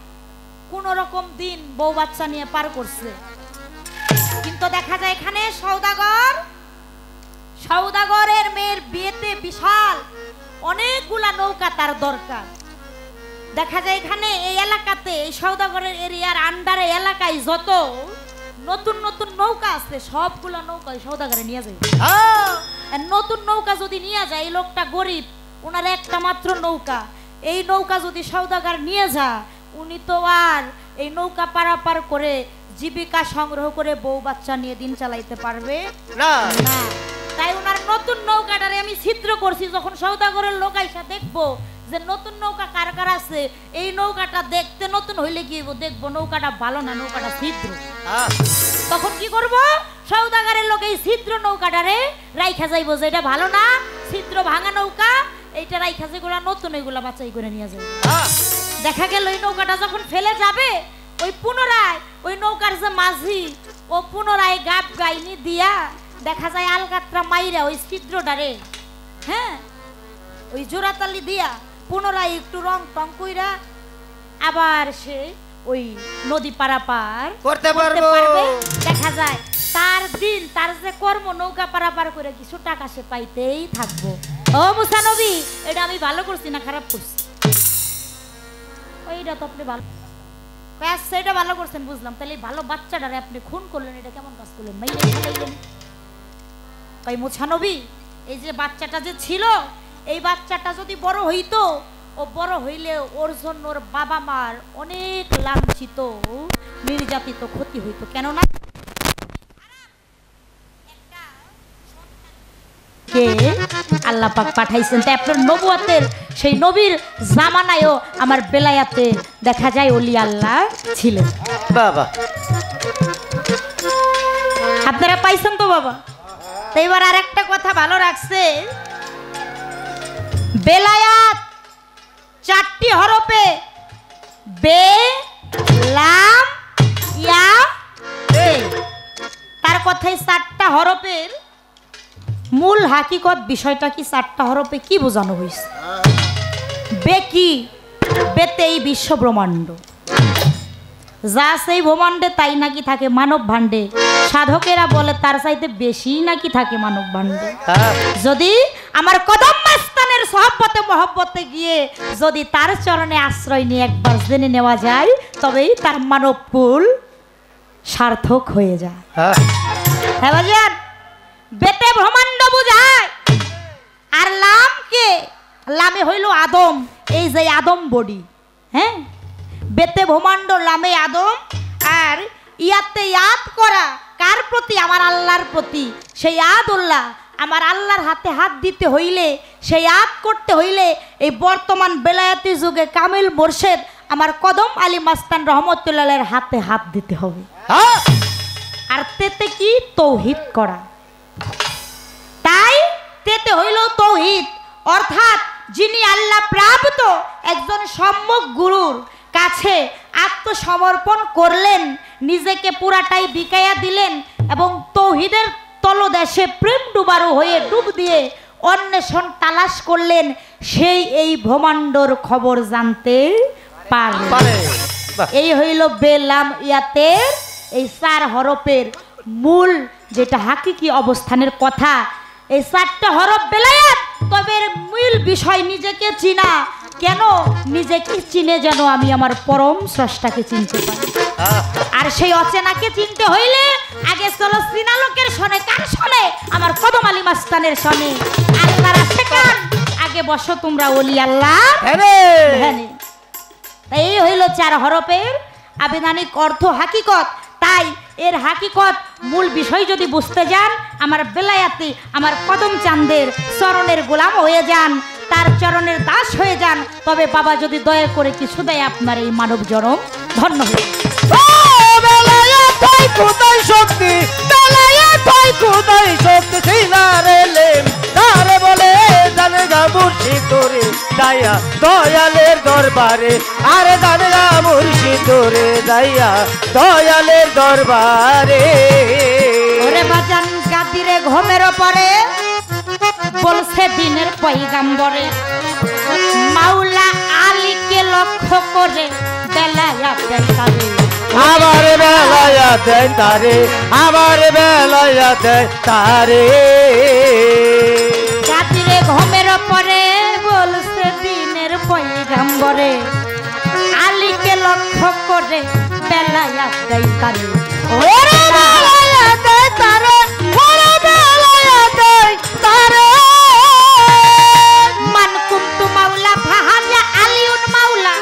কোন রকম দিন বউ বাচ্চা নিয়ে পার করছে, কিন্তু দেখা যায় এখানে সওদাগরের মেয়ের বিয়েতে বিশাল অনেকগুলা নৌকা তার দরকার। দেখা যায় এখানে এই এলাকাতে, এই সওদাগরের এরিয়ার আন্ডারে এলাকায় যত নতুন নতুন নৌকা আছে, সবগুলা নৌকা সওদাগরে নিয়ে যায়। নতুন নৌকা যদি নিয়ে যায়, এই লোকটা গরিব, ওনার একটা মাত্র নৌকা, এই নৌকা যদি সওদাগর নিয়ে যা, উনি তো আর এই নৌকা পারাপার করে জীবিকা সংগ্রহ করে বউ বাচ্চা নিয়ে দিন চালাইতে পারবে না। তাই ওনার নতুন নৌকাটারে আমি ছিদ্র করছি, যখন সওদাগরের লোক আইসা দেখবো যে নতুন নৌকা কার কার আছে, এই নৌকাটা দেখতে নতুন হইলে কি দেখবো নৌকাটা ভালো না, নৌকাটা ছিদ্র, তখন কি করব, সওদাগরের লোক এই ছিদ্র নৌকাটারে রাইখা যাইবো, যে এটা ভালো না, ছিদ্র ভাঙা নৌকা, এইটা রাইখা যেগুলা নতুন ওইগুলা বাছাই করে নিয়ে যাবে। দেখা গেল এই নৌকাটা যখন ফেলে যাবে, ওই পুনরায় ওই নৌকার যে মাঝি, ও পুনরায় গাব গাইনি দিয়া দেখা যায় আলকাতরা মাইরা ওই ছিদ্রটারে, হ্যাঁ, ওই জোড়াতালি দিয়া পুনরায় একটু রং টং কইরা আবার সে ওই নদী পারাপার করতে পারবে। দেখা যায় তার দিন, তার যে কর্ম, নৌকা পারাপার করে কিছু টাকা সে পাইতেই থাকবো। ও মুসা নবী, এটা আমি ভালো করছি না খারাপ করছি? ওইটা তো আপনি ভালো, সেটা ভালো করছেন বুঝলাম, তাহলে ভালো বাচ্চাটারে আপনি খুন করলেন, এটা কেমন কাজ করলেন, মাইরে ফেলাইলেন। কই মুসা নবী, এই যে বাচ্চাটা যে ছিল, এই বাচ্চাটা যদি বড় হইতো, ও বড় হইলে ওর জন্য ওর বাবা মার অনেক লাঞ্ছিত নির্যাতিত ক্ষতি হইতো, কেননা কে আল্লাহ পাক পাঠাইছেন, তাই আপনার নবুয়তের সেই নবীর জামানায়ও আমার বেলায়াতে দেখা যায় ওলি আল্লাহ ছিলেন। বাবা আপনারা পাইছেন তো বাবা? তো এবার আরেকটা কথা ভালো রাখছে, বেলায়াত 4টি হরফে, বে লাম ইয়া তে। তার কথাই 4টা হরফের মূল হাকিকত বিষয়টা কি, 4টা হরফে কি বোঝানো হয়েছে। বে কি, বেতে এই বিশ্ব ব্রহ্মাণ্ড, যা সেই ব্রহ্মাণ্ডে তাই নাকি থাকে মানব ভাণ্ডে। সাধকেরা বলে তার চাইতে বেশি নাকি থাকে মানব ভাণ্ডে। যদি আমার কদম মাস্তানের সহবতে মহব্বতে গিয়ে যদি তার চরণে আশ্রয় নিয়ে একবার জেনে নেওয়া যায়, তবেই তার মানব কুল সার্থক হয়ে যায়। হ্যাঁ বাজার, বেতে ব্রহ্মাণ্ড বুঝায়। আর লামকে, লামে হইল আদম, এই যে আদম বডি। হ্যাঁ, বেতে ব্রহ্মাণ্ড, লামে আদম। আর ইয়াতে ইয়াদ করা কার প্রতি, আমার আল্লাহর প্রতি। সেই আদুল্লাহ, আমার আল্লাহর হাতে হাত দিতে হইলে, সেই আদ করতে হইলে এই বর্তমান বেলায়েতি যুগে কামিল মোর্শেদ আমার কদম আলী মাস্তান রহমতুল্লাহের হাতে হাত দিতে হবে। আর তেতে কি, তৌহিদ করা। তাই তেতে হইল তৌহিদ, অর্থাৎ যিনি আল্লাহ প্রাপ্ত একজন সম্যক গুরুর কাছে আত্মসমর্পণ করলেন, নিজেকে পুরাটাই বিকায়া দিলেন এবং তৌহিদের তলদেশে প্রেম ডুবারু হয়ে ডুব দিয়ে অন্বেষণ তালাশ করলেন, সেই এই ব্রহ্মাণ্ডর খবর জানতে পারে। এই হইল বেলাম ইয়াতে এই 4 হরফের মূল যেটা হাকিকি অবস্থানের কথা। এই 4টা হরফ বেলায়াত। তবে মূল বিষয় নিজেকে চিনা। কেন? নিজেকে চিনে যেন আমি আমার পরম স্রষ্টাকে চিনতে পারি। আর সেই অচেনাকে চিনতে হইলে আগে চলো চিনা লোকের শোনে। কার শোনে? আমার কদম আলী মাস্তানের শোনে। আল্লাহর আশেকান, আগে বসো তোমরা ওলি আল্লাহ। এই হইল 4 হরফের আবেদানিক অর্থ, হাকিকত। তাই এর হাকিকত মূল বিষয় যদি বুঝতে যান, আমার বেলায়াতি আমার কদম চাঁদের চরণের গোলাম হয়ে যান, তার চরণের দাস হয়ে যান, তবে বাবা যদি দয়া করে কিছু দেয় আপনার এই মানব জনম ধন্য হবে। শক্তি শক্তি তারে বলে জানগা মুর্শিদ তোরে দাইয়া দয়ালের দরবারে। আরে জানগা মুর্শিদ তোরে দাইয়া দয়ালের দরবারে। ওরে বাজান গাদিরে ঘুমের পরে বলছে দিনের পয়গাম্বরে, মাওলা আলীকে লক্ষ্য করে বেলায়াতে তারে। আবার বেলায়াতে তারে, আবার বেলায়াতে তারে। গাদিরে ঘুমের পরে বলছে দিনের পয়গাম্বরে, আলীকে লক্ষ্য করে বেলায়াতে তারে। ওরে বেলায়াতে তারে, ওরে বেলায়াতে তারে। মান কুন্তু মাওলা ফাহাজা আলিউন মাওলা,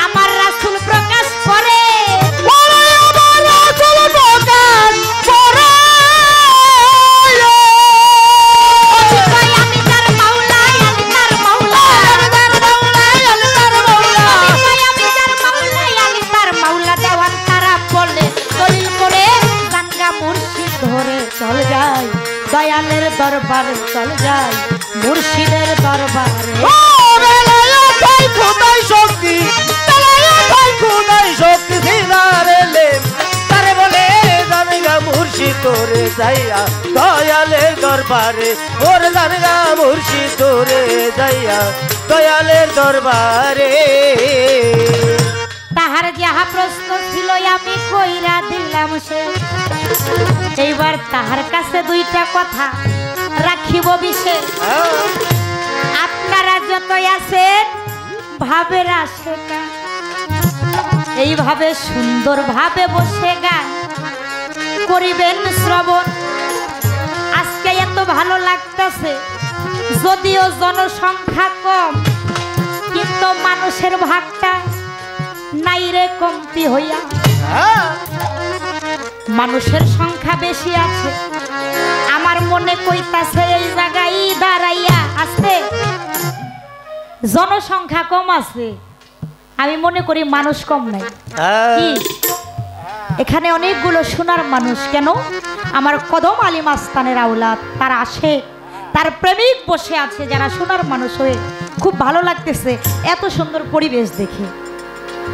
আমার রাসূল প্রকাশ করে। ওরে আমার রাসূল প্রকাশ করে। আমি তার মাওলা, আমি তার মাওলা, আমি তার মাওলা, আমি তার মাওলা, আমি তার মাওলা, আমি তার মাওলা। দেওয়ান তারা বলে দলিল করে জানগা মুর্শিদ ধরে চল যায়, দয়ালের দরবারে চল যায়, মুর্শিদের দরবারে। শক্তি শক্তি তারে বলে জানগা মুর্শিদ তোরে যাইয়া দয়ালের দরবারে। ওর জানগা মুর্শিদ তোরে যাইয়া দয়ালের দরবারে। তাহার যাহা প্রশ্ন ছিল আমি কইরা দিলাম সে। এইবার তাহার কাছে 2টা কথা রাখিব বিশেষ। আপনারা যতই আছেন ভাবের আশেকা, এইভাবে সুন্দর ভাবে বসে গান করিবেন শ্রবণ। আজকে এত ভালো লাগতেছে, যদিও জনসংখ্যা কম, কিন্তু মানুষের ভাগটা নাই রে কমতি হইয়া। মানুষের সংখ্যা বেশি আছে। আমার মনে কইতাছে এই জায়গায় দাঁড়াইয়া আছে জনসংখ্যা কম আছে, আমি মনে করি মানুষ কম নাই। কি এখানে অনেকগুলো সোনার মানুষ, কেন আমার কদম আলী মাস্তানের আওলাদ, তার আসে, তার প্রেমিক বসে আছে যারা সোনার মানুষ হয়ে। খুব ভালো লাগতেছে এত সুন্দর পরিবেশ দেখে।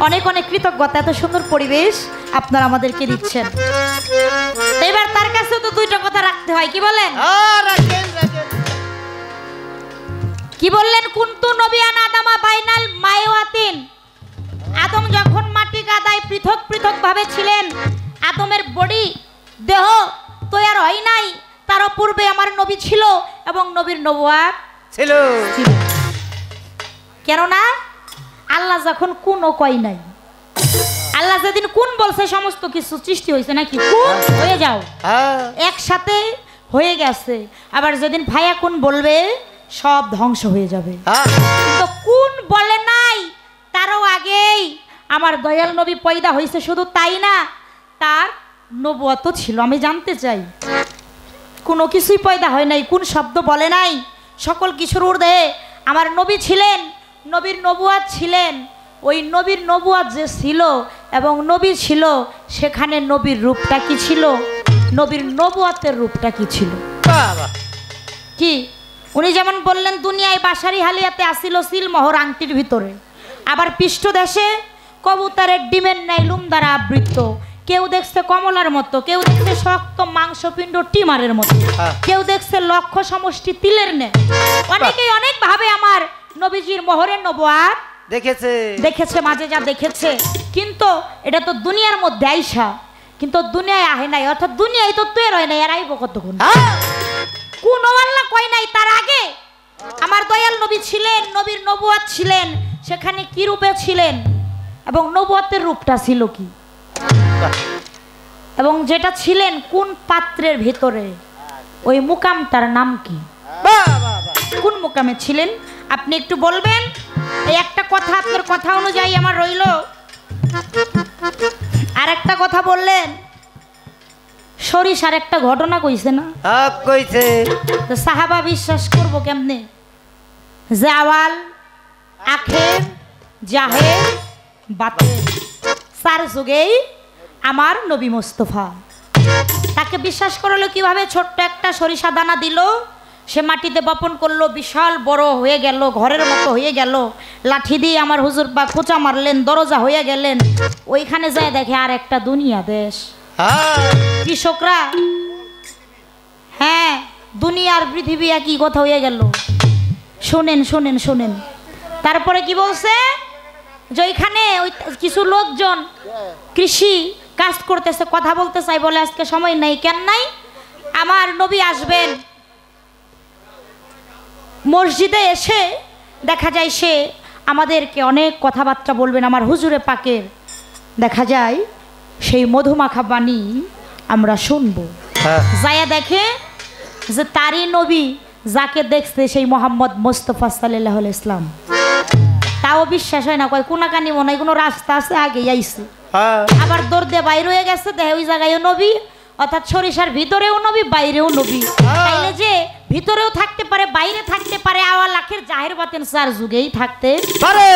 অনেক অনেক কৃতজ্ঞতা, এত সুন্দর পরিবেশ আপনারা আমাদেরকে দিচ্ছেন। তো এবার তার কাছে তো দুইটা কথা রাখতে হয়, কি বলেন? কি বললেন? কুনতু নবিয়ান আদামা বাইনাল মায়াওয়াতিন। আদম যখন মাটি কাদায় পৃথক পৃথক ভাবে ছিলেন, আদমের বডি দেহ তৈরি হয় নাই, তার পূর্বে আমার নবী ছিল এবং নবীর নবুয়াত ছিল। কেননা আল্লাহ যখন কোন কয় নাই, আল্লাহ যেদিন কোন বলছে সমস্ত কিছু সৃষ্টি হয়েছে, নাকি কোন হয়ে যাও, একসাথে হয়ে গেছে। আবার যেদিন ভাইয়া কোন বলবে সব ধ্বংস হয়ে যাবে। কিন্তু কোন বলে নাই, তারও আগেই আমার দয়াল নবী পয়দা হয়েছে। শুধু তাই না, তার নবুয়ত ছিল। আমি জানতে চাই, কোনো কিছুই পয়দা হয় নাই, কোন শব্দ বলে নাই, সকল কিছুর ঊর্ধ্বে আমার নবী ছিলেন, নবীর নবুয়াত ছিলেন। ওই নবীর নবুয়াত যে ছিল এবং নবী ছিল, সেখানে নবীর রূপটা কি ছিল, নবীর নবুয়াতের রূপটা কি ছিল? কি উনি যেমন বললেন, দুনিয়ায় বাসারি হালিয়াতে আসিল সিল মোহর আংটির ভিতরে, আবার পৃষ্ঠদেশে কবুতরের ডিমের ন্যায় লুম দ্বারা আবৃত। কেউ দেখছে কমলার মতো, কেউ দেখছে শক্ত মাংসপিণ্ড টিমারের মতো, কেউ দেখছে লক্ষ সমষ্টি তিলের ন্যায়। অনেকেই অনেক ভাবে আমার নবীজির মোহরের নবুয়াত দেখেছে, মাঝে যা দেখেছে। কিন্তু এটা তো দুনিয়ার মধ্যে আইসা, কিন্তু দুনিয়ায় আহে নাই, অর্থাৎ দুনিয়ায় তো তৈরি হয় নাই। আর আইব কতক্ষণ? কোন আল্লাহ কয় নাই, তার আগে আমার দয়াল নবী ছিলেন, নবীর নবুয়াত ছিলেন। সেখানে কি রূপে ছিলেন এবং নবুয়াতের রূপটা ছিল কি, এবং যেটা ছিলেন কোন পাত্রের ভিতরে, ওই মুকামটার নাম কি, কোন মুকামে ছিলেন আপনি একটু বলবেন? এই একটা কথা, আপনার কথা অনুযায়ী আমার রইল। আর একটা কথা বললেন, সরিষার একটা ঘটনা কইছে না? কইছে। সাহাবা বিশ্বাস করব কেমনে যে আওয়াল আখের জাহের বাতের চার যুগেই আমার নবী মোস্তফা, তাকে বিশ্বাস করলো কিভাবে? ছোট্ট একটা সরিষা দানা দিল, সে মাটিতে বপন করলো, বিশাল বড় হয়ে গেল, ঘরের মতো হয়ে গেল। লাঠি দিয়ে আমার হুজুর বা খোঁচা মারলেন, দরজা হয়ে গেলেন। ওইখানে যায় দেখে আর একটা দুনিয়া দেশ। কৃষকরা, হ্যাঁ, দুনিয়ার পৃথিবী একই কথা হয়ে গেল। শোনেন শোনেন শোনেন, তারপরে কি বলছে? যে ওইখানে ওই কিছু লোকজন কৃষি কাজ করতেছে, কথা বলতে চাই, বলে আজকে সময় নাই। কেন নাই? আমার নবী আসবেন। মসজিদে এসে দেখা যায় সে আমাদেরকে অনেক কথাবার্তা বলবেন, আমার হুজুরে পাকের। দেখা যায় সেই মধুমাখা বাণী আমরা শুনবো। যায়া দেখে যে তারই নবী যাকে দেখছে সেই মোহাম্মদ মোস্তফা সাল্লাল্লাহু আলাইহি ইসলাম। তাও বিশ্বাস হয় না, কয় কোনাকানি মনে হয় কোনো রাস্তা আছে, আগে আইছে। আবার দৌড় দিয়ে বাইরে হয়ে গেছে, দেখে ওই জায়গায়ও নবী, অর্থাৎ সরিষার ভিতরেও নবী, বাইরেও নবী। তাইলে যে ভিতরেও থাকতে পারে, বাইরে থাকতে পারে, আওয়াল আখের জাহের বাতেন চার যুগেই থাকতে পারে,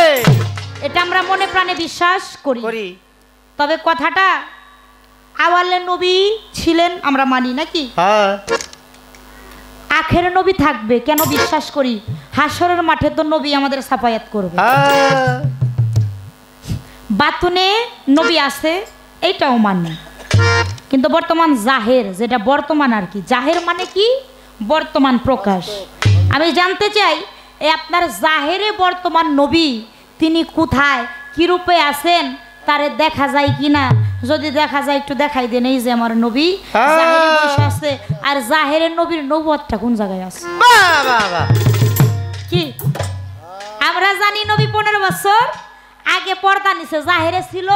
এটা আমরা মনে প্রাণে বিশ্বাস করি। তবে কথাটা আওয়ালে নবী ছিলেন আমরা মানি নাকি? আখের নবী থাকবে কেন বিশ্বাস করি? হাসরের মাঠে তো নবী আমাদের সাফায়াত করবে। বাতুনে নবী আছে, এইটাও মানে। কিন্তু বর্তমান জাহের, যেটা বর্তমান আর কি, জাহের মানে কি? বর্তমান প্রকাশ। আমি জানতে চাই, এই আপনার জাহেরে বর্তমান নবী তিনি কোথায়, কি রূপে আছেন, তারে দেখা যায় কিনা? যদি দেখা যায় একটু দেখাই দেন। এই যে আমার নবী জাহেরে বসে আছে, আর জাহেরের নবীর নবুয়তটা কোন জায়গায় আছে? কি আমরা জানি নবী 15 বছর আগে পর্দা নিছে। জাহেরে ছিল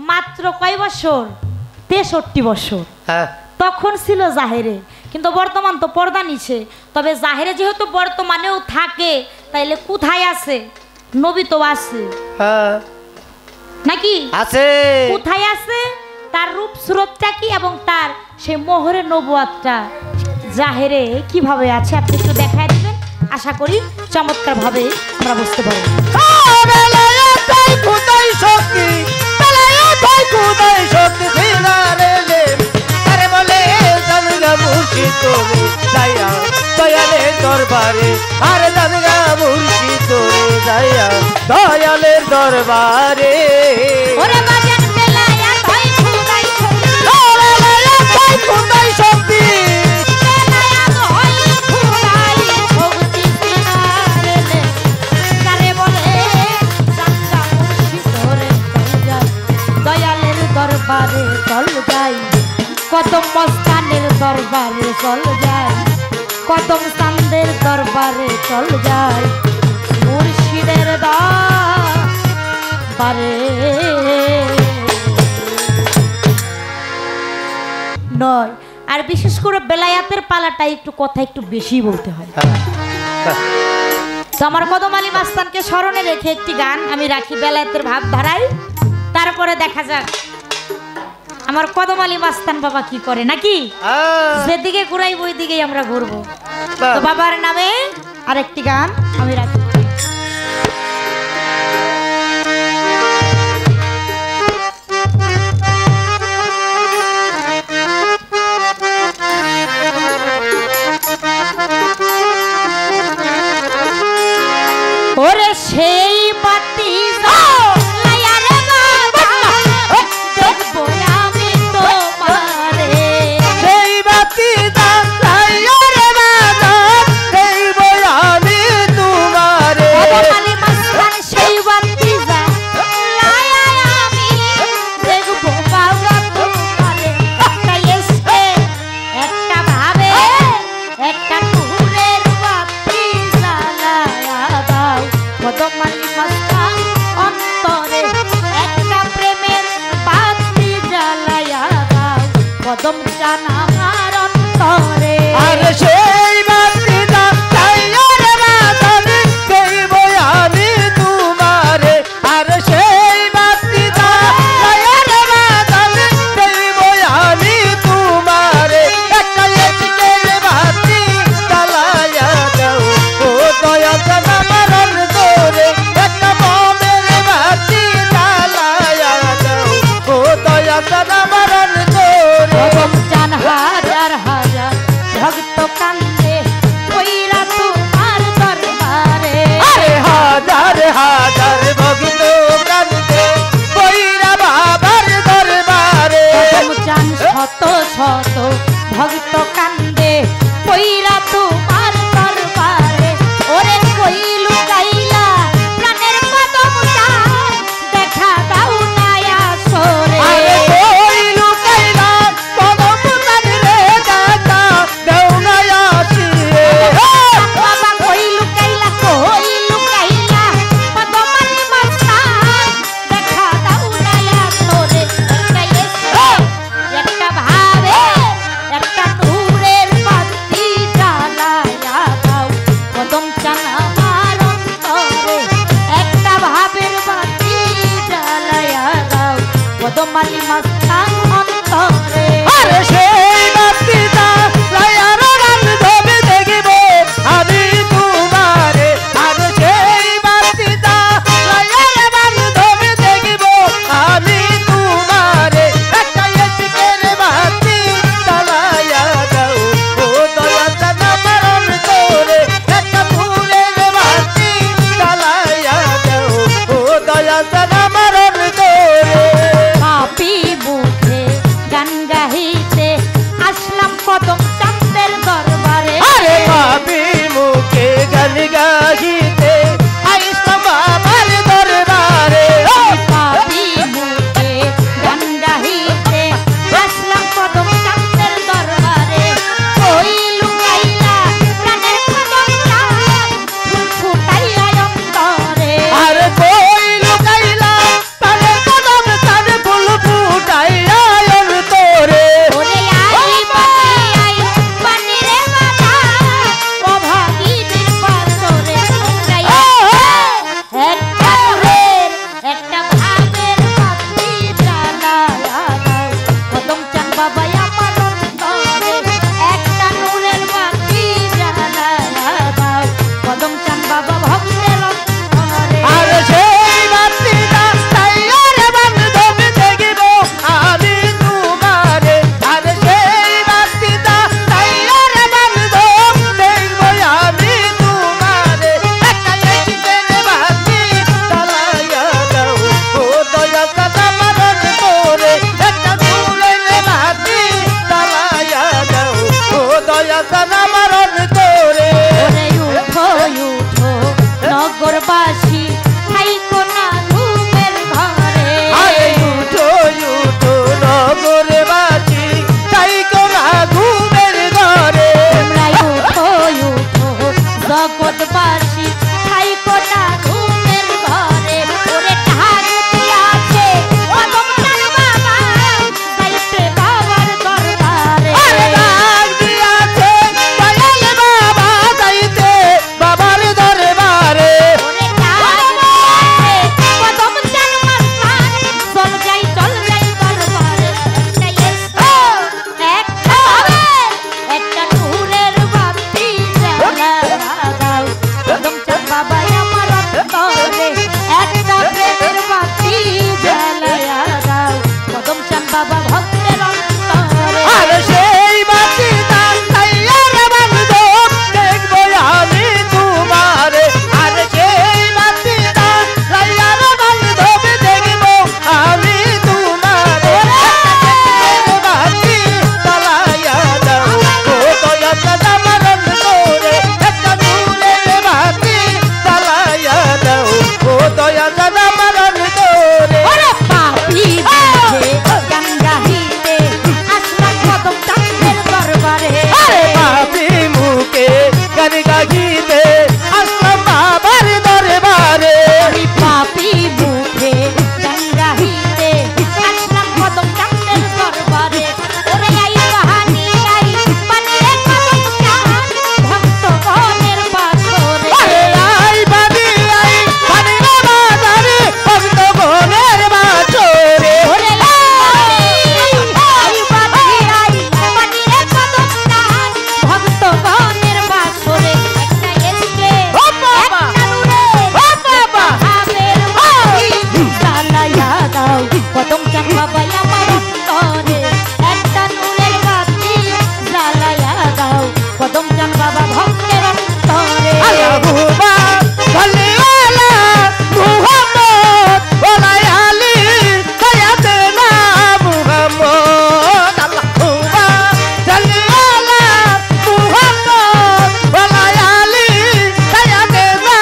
মাত্র কয় বছর? 63 বছর। তখন ছিল জাহেরে, কিন্তু বর্তমান তো পর্দা নিছে। তবে জাহেরে যেহেতু বর্তমানেও থাকে, তাইলে কোথায় আছে? নবী তো আছে নাকি? আছে। কোথায় আছে? তার রূপ সুরতটা কি এবং তার সেই মোহরের নবুয়তটা জাহেরে কিভাবে আছে আপনি একটু দেখায় দিবেন। আশা করি চমৎকার ভাবে আমরা বুঝতে পারবো। তোরে যাইয়া দয়ালের দরবারে আরে যাবে গা মুর্শিদ তোরে যাইয়া দয়ালের দরবারে ওরে বাজান বেলায়াত হয় খুদাই শক্তি কোথায় শক্তি বেলায়াত হয় খুদাই শক্তি সিনারেলে কারে বলে জাঙ্গা মুর্শিদ তোরে যাইয়া দয়ালের দরবারে চল যাই কদম মস্তানের দরবারে চল যাই কদম চাঁদের দরবারে চল যাই মুর্শিদের দরবারে নয় আর বিশেষ করে বেলায়াতের পালাটা একটু কথা একটু বেশি বলতে হয় তো আমার কদম আলী মাস্তানকে স্মরণে রেখে একটি গান আমি রাখি বেলায়েতের ভাব ধারাই তারপরে দেখা যাক আমার কদম আলী মাস্তান বাবা কি করে নাকি যেদিকে ঘুরাই ওই দিকেই আমরা ঘুরবো তো বাবার নামে আরেকটি গান আমি রাখি ওরে সেই বাতি কদম চান আমার অন্তরে আরে সেই বাতি যাইয়া রে বাজারে দেব আমি তোমারে আরে সেই বাতি যাইয়া রে বাজারে দেব আমি তোমারে একটা এচিকের বাতি জ্বালায়া দাও ও দয়া জান আমার অন্তরে একটা মোমের বাতি জ্বালায়া দাও ও দয়া জান আমার অন্তরে কদম চান হাজার হাজার ভক্ত কান্দে কইরা তোমার দরবারে আরে হাজার হাজার ভক্ত কান্দে কইরা বাবার দরবারে কদম চান শত শত ভক্ত কান্দে কইরা তোমার দরবারে ওরে কই লুকাইলা প্রাণের কদম চান দেখা দাও না আসরে আরে কই লুকাইলা কদম চান রে দাদা দেও না আসিরে বাবা কই লুকাইলা কদম আলী মাস্তান দেখা দাও না আসরে একটা ভাবে একটা নূরের বাতি জ্বালায়া দাও কদম চান আমার অন্তরে একটা ভাবের বাতি জ্বালায়া দাও কদম আলী মাস্তান অন্তরে আরে সেই বাতি জ্বালায়া রান ধবে দেখিব আমি তোমারে আরে সেই বাতি জ্বালায়া রান ধবে দেখিব আমি তোমারে একটা এচিকের বাতি জ্বালায়া দাও ও দয়া জান আমার অন্তরে একটা ফুলের বাতি জ্বালায়া দাও ও দয়া জান আমার অন্তরে পাপি থাইকো না ঘুমের ঘরে আরে উঠো উঠো নগরবাসী থাইকো না ঘুমের ঘরে তোমরা উঠো উঠো জগৎবাসী থাইকো না ঘুমের ঘরে ওরে ঠাকুর আছে কদম চান বাবা যাইতে বাবার দরবারে আরে ডাক দিয়াছে দয়াল বাবা যাইতে বাবার দরবারে ওরে ঠাকুর আছে কদম চান মাস্তান চল যাই দরবারে একটা নূরের বাতি জ্বালা দাও কদম চান বাবা আমার অন্তরে একটা প্রেমের বাতি জ্বালায়া দাও কদম চান বাবা ভক্তের অন্তরে আরে সেই বাতি দান তাইয়ার বন্ধু দেখবো আমি তোমারে আরে সেই বাতি দান তাইয়ার বন্ধু দেখবো আমি তোমারে বাতি জ্বালায়া দাও ও দয়াটা জামারণ করে একটা নূরের বাতি জ্বালায়া দাও ও দয়াটা জামারণ করে ওরে পাপি বুঝে গান গাহিতে আসলাম কদম চাঁদের দরবারে আরে পাপি মুখে গান গাইতে আসলাম বাবার দরবারে আমি পাপি মুখে গান গাহিতে আসলাম কদম চাঁদের দরবারে ওরে আই বাহানি আই বানিয়ে কদম চাঁদ ভক্ত গণের বাসরে আরে আই বাবি আই বানি বাজারে ভক্ত গণের বাছরে ওরে আই বানি আই বানিয়ে কদম চাঁদ ভক্ত গণের বাসরে একটা এসকে ও বাবা! একটা নূরে ও বাবা! ভাবের বাতি জ্বালায়া দাও কদম চাঁদ বাবা আমার অন্তরে একটা নূরের বাতি জ্বালায়া দাও কদম চাঁদ বাবা ভক্তের অন্তরে আল্লাহুম্মা সাল্লি আলা মুহাম্মদ ওয়া আলি সাইয়্যিদিনা মুহাম্মদ আল্লাহুম্মা সাল্লি আলা মুহাম্মদ ওয়া আলি সাইয়্যিদিনা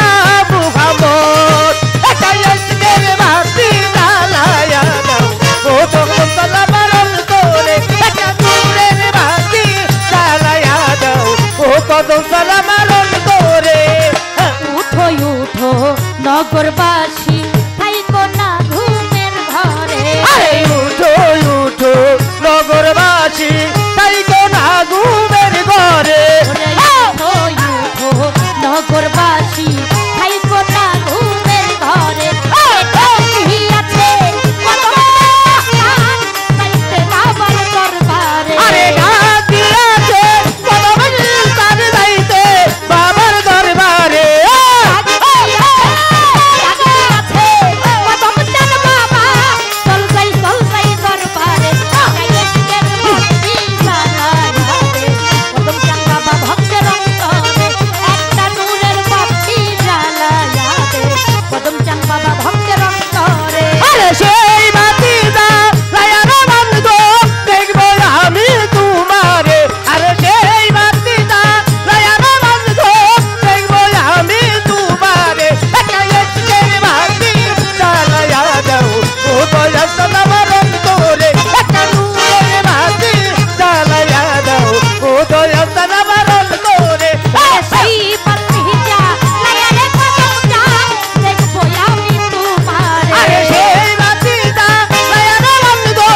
মুহাম্মদ একটা ইশকের বাতি জ্বালায়া দাও ও তখন সালামার করে একটা নূরের বাতি জ্বালায়া দাও ও কদম সালামার করে উঠো উঠো নগরবাসী থাইকো না ঘুমের ঘরে আরে উঠো উঠো নগরবাসী তাইকো না ঘুমের ঘরে উঠো উঠো নগরবাসী থাইকো না ঘুমের ঘরে আছে কদম চাঁদ যাইতে বাবার দরবারে আরে ডাক দিয়াছে কদম চাঁদ যাইতে বাবার দরবারে কদম চাঁদ বাবা চল যাই দরবারে কদম চাঁদ বাবা ভক্তের অন্তরে একটা নূরের বাতি জ্বালায়া দে কদম চাঁদ বাবা ভক্তের অন্তরে আরে সেই বাতি জ্বালায়া বন্ধু দেখবো আমি তোমারে আরে সেই বাতি জ্বালায়া বন্ধু দেখবো আমি তোমারে একটা ইশকের বাতি জ্বালায়া দাও ও দয়া সালামারণ করে একটা নূরের বাতি জ্বালায়া দাও ও দয়া সালামারণ করে সেই বাতি জ্বালায়া রে কদম চাঁদ দেখবো আমি তোমারে আরে সেই বাতি জ্বালায়া বন্ধু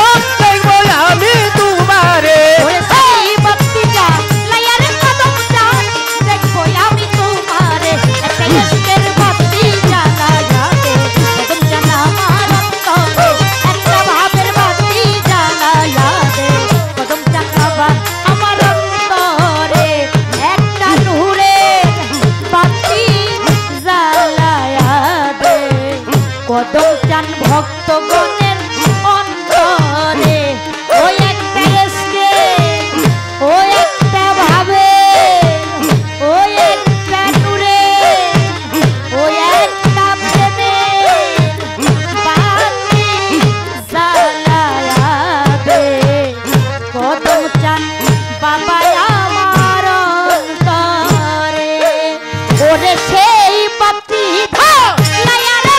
দেখবো আমি তোমারে ওরে সেই বাতি জ্বালায়া রে কদম চাঁদ দেখবো আমি তোমারে একটা ইশকের বাতি জ্বালায়া দে কদম চাঁদ আমার অন্তরে একটা ভাবের বাতি জ্বালায়া দে কদম চাঁদ বাবা আমার অন্তরে একটা নূরের বাতি জ্বালায়া দে কদম চাঁদ ভক্তগণের অন্তরে ওই একটা এসকে ওই একটা ভাবে ওই একটা নূরে ওই একটা প্রেমে বাতি জ্বালায়া দে কদম চাঁদ বাবা আমার অন্তরে ওরে সেই বাতি জ্বালায়া রে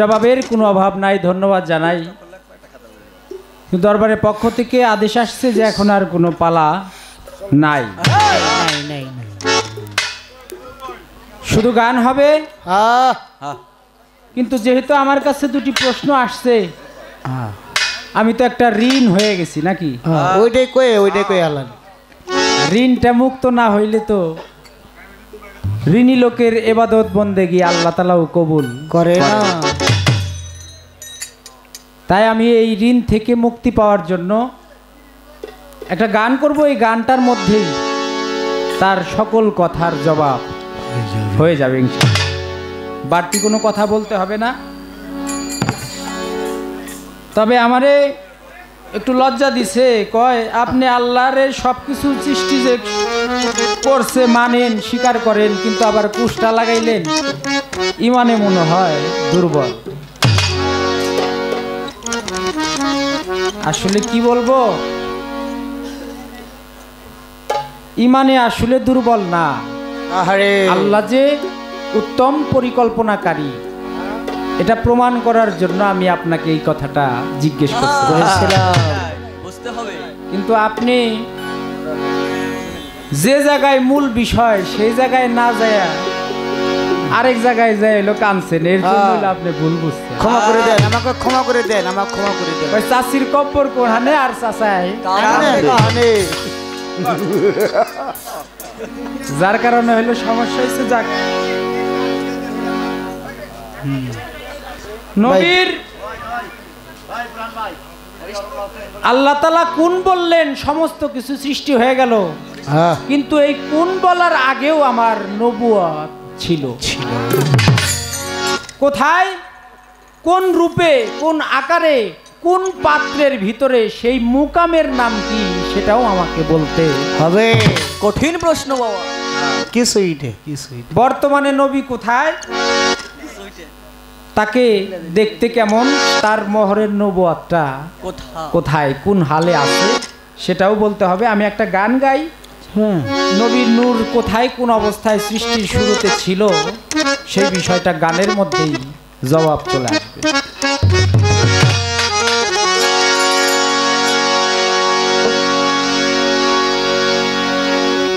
জবাবের কোনো অভাব নাই, ধন্যবাদ জানাই। কিন্তু দরবারের পক্ষ থেকে আদেশ আসছে যে এখন আর কোনো পালা নাই, শুধু গান হবে। কিন্তু যেহেতু আমার কাছে দুটি প্রশ্ন আসছে, আমি তো একটা ঋণ হয়ে গেছি নাকি? ওইটাই কয়ে আলান। ঋণটা মুক্ত না হইলে তো ঋণী লোকের এবাদত বন্দেগী আল্লাহ তাআলাও কবুল করে না। তাই আমি এই ঋণ থেকে মুক্তি পাওয়ার জন্য একটা গান করব। এই গানটার মধ্যেই তার সকল কথার জবাব হয়ে যাবে ইনশাআল্লাহ। বাড়তি কোনো কথা বলতে হবে না। তবে আমারে একটু লজ্জা দিছে, কয় আপনি আল্লাহর সব কিছু সৃষ্টি যে করছে মানেন, স্বীকার করেন, কিন্তু আবার কুষ্টা লাগাইলেন, ইমানে মনে হয় দুর্বল। আসলে কি বলবো, ইমানে আসলে দুর্বল না। আল্লাহ যে উত্তম পরিকল্পনাকারী, এটা প্রমাণ করার জন্য আমি আপনাকে এই কথাটা জিজ্ঞেস করেছিলাম। কিন্তু আপনি যে জায়গায় মূল বিষয় সেই জায়গায় না যায় আরেক জায়গায় যায় এলো কানছেন, এর জন্য আপনি ভুল বুঝছেন। ক্ষমা করে দেন, আমাকে ক্ষমা করে দেন, আমাকে ক্ষমা করে দেন। ওই চাষির কব্বর কোরআনে আর চাষায় যার কারণে হলো সমস্যা হয়েছে। যাক, নবীর আল্লাহ তাআলা কোন বললেন সমস্ত কিছু সৃষ্টি হয়ে গেল, কিন্তু এই কোন বলার আগেও আমার নবুয়ত ছিল। কোথায়, কোন রূপে, কোন আকারে, কোন পাত্রের ভিতরে, সেই মুকামের নাম কি সেটাও আমাকে বলতে হবে। কঠিন প্রশ্ন বাবা। বর্তমানে নবী কোথায়, তাকে দেখতে কেমন, তার মহরের নবুয়তটা কোথায়, কোন হালে আছে সেটাও বলতে হবে। আমি একটা গান গাই, নবীর নূর কোথায় কোন অবস্থায় সৃষ্টির শুরুতে ছিল, সেই বিষয়টা গানের মধ্যেই জবাব চলে আসবে।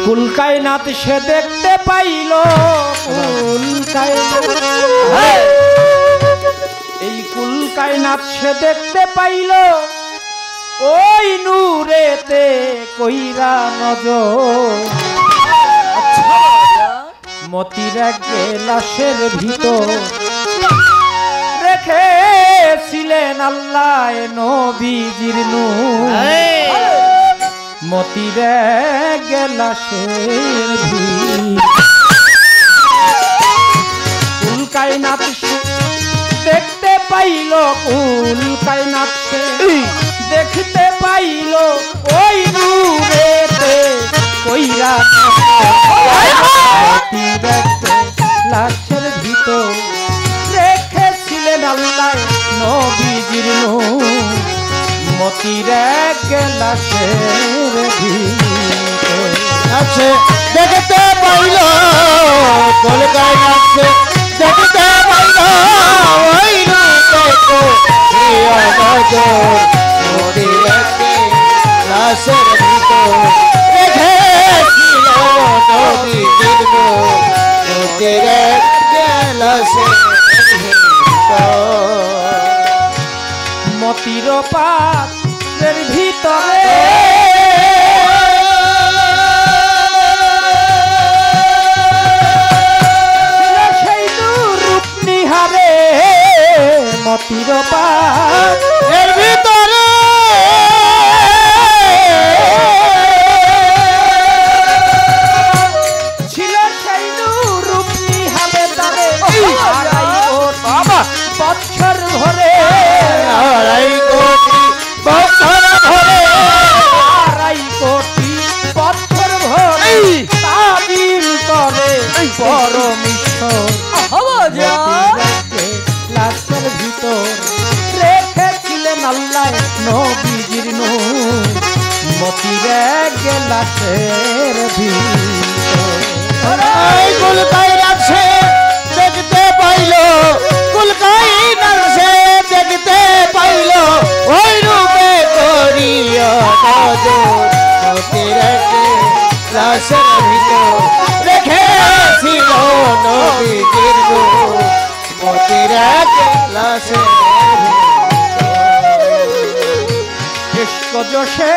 কুল কায়নাত সে দেখতে পাইল, এই কুল কায়নাত সে দেখতে পাইল, ওই নূরেতে কইরা নজর। মতির এক গেলাসের ভিতর রেখেছিলেন আল্লাহ নবীজির নূর। মতির এক গেলাসের ভিতর কুল কায়নাত দেখতে পাইল, কুল কায়নাত দেখতে পাইল, ওই নূরেতে কইরা লাশের ভিতর রেখেছিলেন আল্লাহ নবীজির নূর। মতির এক লাশের ভিতর আছে দেখতে পাইল, কুল কায়নাত দেখতে পাইল, ওই নূরেতে কইরা নজর। মতির এক লাশের ভিতর রেখেছিল নবীজির নূর। মতির এক লাশের ভিতর, মতির পাত্রের ভিতরে সেই রূপ নিহারে। মতির পাত্রের ভিতরে ছিল সেই রূপ নিহারে, তারে বছর ভরে, আড়াই কোটি বছর ধরে, আড়াই কোটি বছর ভরে তাবির করে পরমেশ্বর। লাশের ভিতর রেখেছিলেন আল্লাহ নবীজির নূর। মতির এক লাশের ভিতর কুল কায়নাত দেখতে পাইল, কুল কায়নাত লাশের ভিতর রেখেছিল নবীজির নূর মতির এক লাশের ইশক জোশে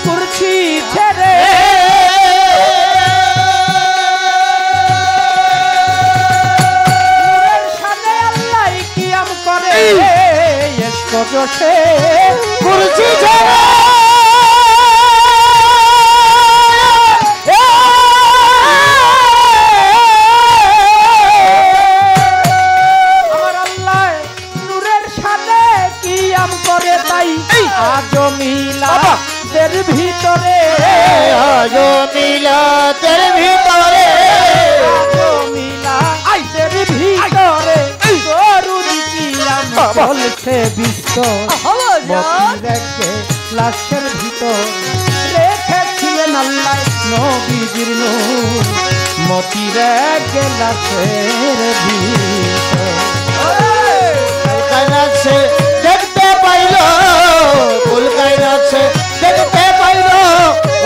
কুরছি ছেড়ে সামনে আল্লাহ কিয়াম করে ইশক জোশে কুরছি ছেড়ে আমার আল্লাহ নূরের সাথে কিয়াম করে তাই আজ মিলাদের ভিতরে আজ মিলাদের ভিতরে মিলাদের ভিতরে দরুদ কিয়াম চলছে বিশ্ব মতিরকে লাশের ভিতর রেখেছিলেন আল্লাহ নবীজির নূর মতিরকে লাশের ভিতর কাইনাছে দেখতে পাইল ফুল কাইনাছে দেখতে পাইল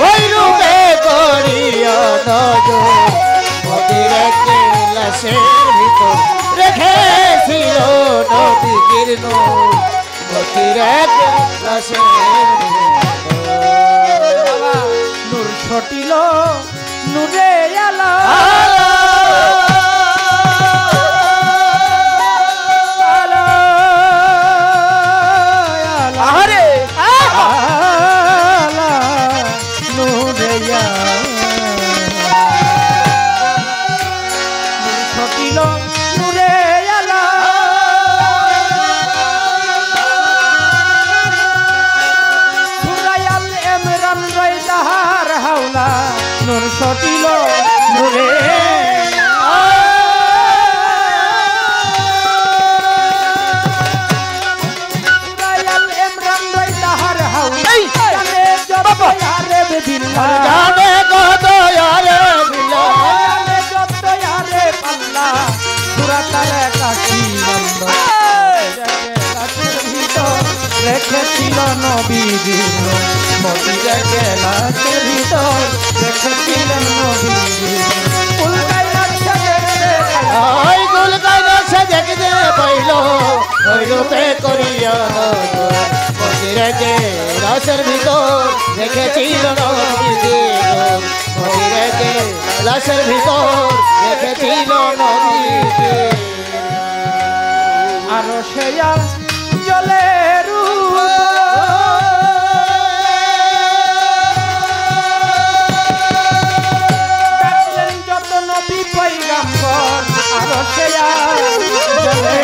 ওই রূপে করিয়া নজর মতির এক লাশের ভিতর রেখেছিল নবীজির নূর মতির এক লাশের নূর ছটিল নূরে আলা আরে আলা নূরে নূর ছটিল নূরে আলা সুরায়াল এমরান রয় তাহার হাওলা নূর ছটিল নূরে সুরায়াল এমরান রয় তাহার হাওলা জানে যত ইয়ারে বিল্লাহ জানে কত আরে বিলা জানে যত ইয়ারে পাল্লা সুরাতাল একাশি নন্দ রেখেছিল নবীজির মতির গেলাসের ভিতর রেখেছিলেন নবীজির উল্টাই রাখছে দেখতে ওই গুল কাইনাছে দেখতে পাইল ওই রূপে করিয়া নজর মতির এক লাশের ভিতর রেখেছিল নবীজির নূর মতির এক লাশের ভিতর রেখেছিল নবীজির আরো সেয়া জলে ডাকলেন যত নবী পয়গাম্বর আরো সেয়া জলে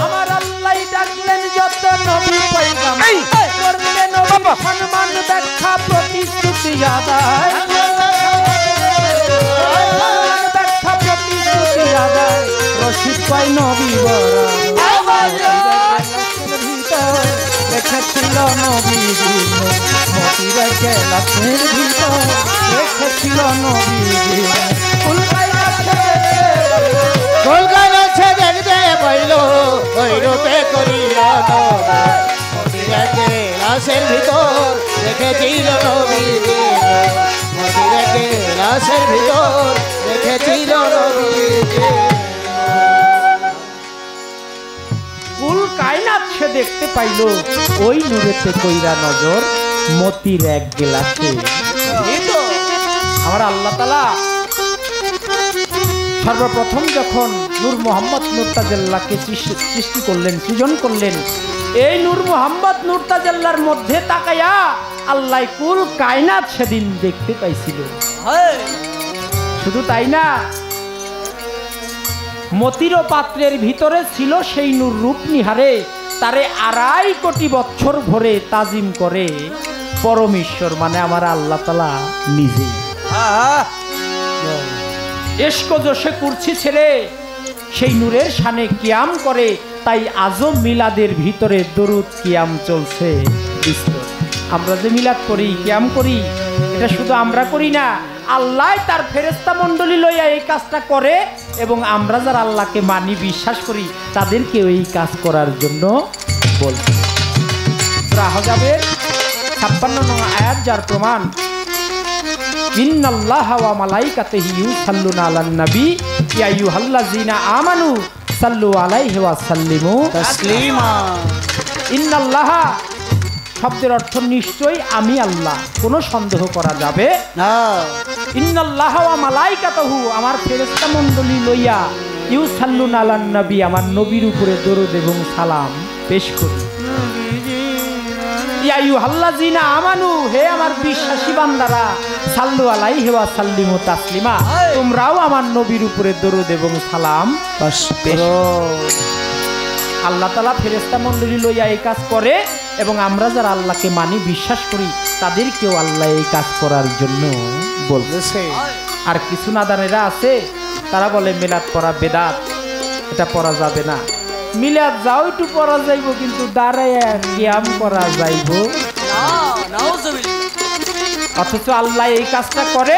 আমার আল্লাহ ডাকলেন যত নবী পয়গাম্বর করলেন নবী সম্মান ব্যাখ্যা প্রতিশ্রুতি আদায় ব্যাখ্যা প্রতিশ্রুতি আদায় রশিদ পাই নবী ভিতর রেখেছিল নবীজির মতির গেলাসের ভিতর রেখেছিল নবীজির উল্টাই গোল কাইনাছে দেখতে পাইল ওই রূপে করিয়া নজর মতির এক লাশের ভিতর রেখেছিল নবীজির মতির এক লাশের ভিতর রেখেছিল নবীজির কুল কায়নাত সে দেখতে পাইল ওই নূরেতে কইরা নজর মতির এক গেলাসে আমার আল্লাহ তাআলা সর্বপ্রথম যখন নূর মোহাম্মদ নুরতাজাল্লাহকে সৃষ্টি করলেন সৃজন করলেন এই নূর মোহাম্মদ নুরতাজাল্লাহর মধ্যে তাকায়া আল্লাহ কুল কায়নাত সেদিন দেখতে পাইছিল শুধু তাই না মতির পাত্রের ভিতরে ছিল সেই নূর রূপ নিহারে তারে 2.5 কোটি বছর ভরে তাজিম করে পরমেশ্বর মানে আমার আল্লাহ তাআলা নিজে ইশক জোশে কুরছি ছেড়ে সেই নূরের শানে কিয়াম করে তাই আজও মিলাদের ভিতরে দরুদ কিয়াম চলছে বিস্তর। আমরা যে মিলাদ করি কিয়াম করি এটা শুধু আমরা করি না আল্লাহ তার ফেরেশতা মণ্ডলী লইয়া এই কাজটা করে এবং আমরা যারা আল্লাহকে মানি বিশ্বাস করি তাদেরকে এই কাজ করার জন্য বলছে। সূরা আহজাবের 56 নং আয়াত যার প্রমাণ, ইন্নাল্লাহা ওয়া মালাইকাতিহি ইউসাল্লুনা আলান নবী ইয়া আইয়ুহাল্লাযীনা আমানু সাল্লু আলাইহি ওয়া সাল্লিমু তাসলিমা। ইন্নাল্লাহা শব্দের অর্থ নিশ্চয়ই আমি আল্লাহ, কোনো সন্দেহ করা যাবে না। ইন্নাল্লাহা ওয়া মালাইকাতুহু আমার ফেরেশতা মণ্ডলী লইয়া ইউসাল্লুনা আলান নবী আমার নবীর উপরে দরুদ এবং সালাম পেশ করি। ইয়া আইয়ুহাল্লাযীনা আমানু হে আমার বিশ্বাসী বান্দারা সাল্লু আলাইহি ওয়া সাল্লিমু তাসলিমা তোমরাও আমার নবীর উপরে দরুদ এবং সালাম পেশ করো। আল্লাহ তাআলা ফেরেশতা মণ্ডলী লইয়া এই কাজ করে এবং আমরা যারা আল্লাহকে মানি বিশ্বাস করি তাদেরকেও আল্লাহ এই কাজ করার জন্য বলতেছে। আর কিছু নাদানেরা আছে তারা বলে মিলাদ পড়া বেদাত, এটা পড়া যাবে না। মিলাদ যাও একটু পড়া যাইব কিন্তু দাঁড়ায় কিয়াম করা যাইব, অথচ আল্লাহ এই কাজটা করে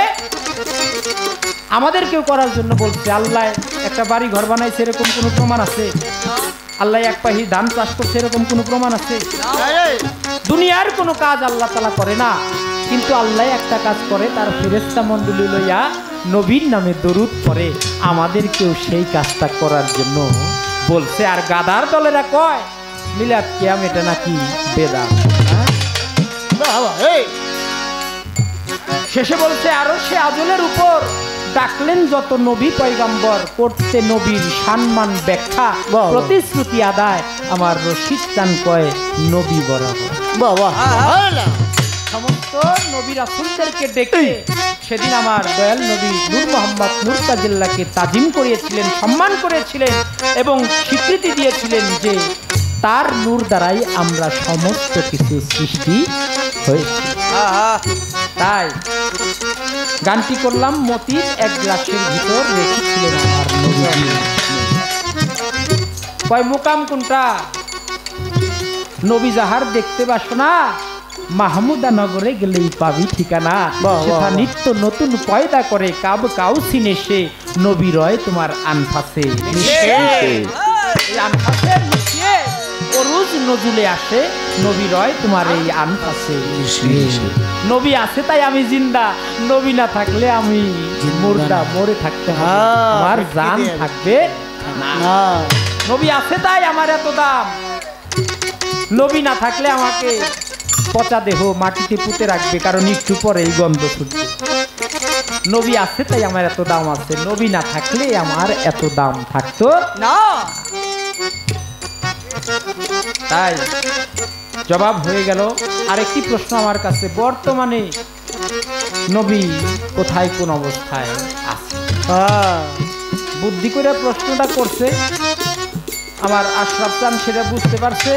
আমাদেরকেও করার জন্য বলছে। আল্লাহ একটা বাড়ি ঘর বানাইছে এরকম কোনো প্রমাণ আছে? আল্লাহ এক পাহি ধান চাষ করছে এরকম কোনো প্রমাণ আছে? দুনিয়ার কোনো কাজ আল্লাহ তাআলা করে না, কিন্তু আল্লাহ একটা কাজ করে, তার ফেরেশতা মণ্ডলী লইয়া নবীর নামে দরুদ পড়ে, আমাদেরকেও সেই কাজটা করার জন্য বলছে। আর গাদার দলেরা কয় মিলাদ কিয়াম এটা নাকি বেদাত। শেষে বলছে আরো সে আজলের উপর ডাকলেন যত নবী পয়গম্বর, করতে নবীর সম্মান ব্যাখ্যা প্রতিশ্রুতি আদায়, আমার রশিদ চান কয় নবী বরাবর। সমস্ত নবী রাসূলদেরকে ডেকে সেদিন আমার দয়াল নবী নূর মোহাম্মদ নূর তাজিল্লাহকে তাজিম করিয়েছিলেন, সম্মান করেছিলেন এবং স্বীকৃতি দিয়েছিলেন যে তার নূর দ্বারাই আমরা সমস্ত কিছু সৃষ্টি হয়েছে। তাই গানটি করলাম মতির এক গ্লাসের ভিতর রেখেছিলেন আমার নবী। কয় মুকাম কোনটা? নবী যাহার দেখতে বাসনা মাহমুদা নগরে গেলেই পাবি ঠিকানা, সেটা নিত্য নতুন পয়দা করে কাব কাউসিনে সে নবী রয় তোমার আনফাসে। আনফাসে মিশিয়ে ওরুজ নজুলে আসে নবী রয় তোমার এই আনফাসে। নবী আছে তাই আমি জিন্দা, নবী না থাকলে আমি মুর্দা, মরে থাকতে হবে, আমার জান থাকবে না। নবী আছে তাই আমার এত দাম, নবী না থাকলে আমাকে পচা দেহ মাটিতে পুঁতে রাখবে, কারণ একটু পরে এই গন্ধ ছুটবে। নবী আছে তাই আমার এত দাম আছে, নবী না থাকলে আমার এত দাম থাকতো না। তাই জবাব হয়ে গেল। আরেকটি প্রশ্ন আমার কাছে, বর্তমানে নবী কোথায় কোন অবস্থায় আছে? বুদ্ধি করে প্রশ্নটা করছে আমার আশরাফ চান, সেটা বুঝতে পারছে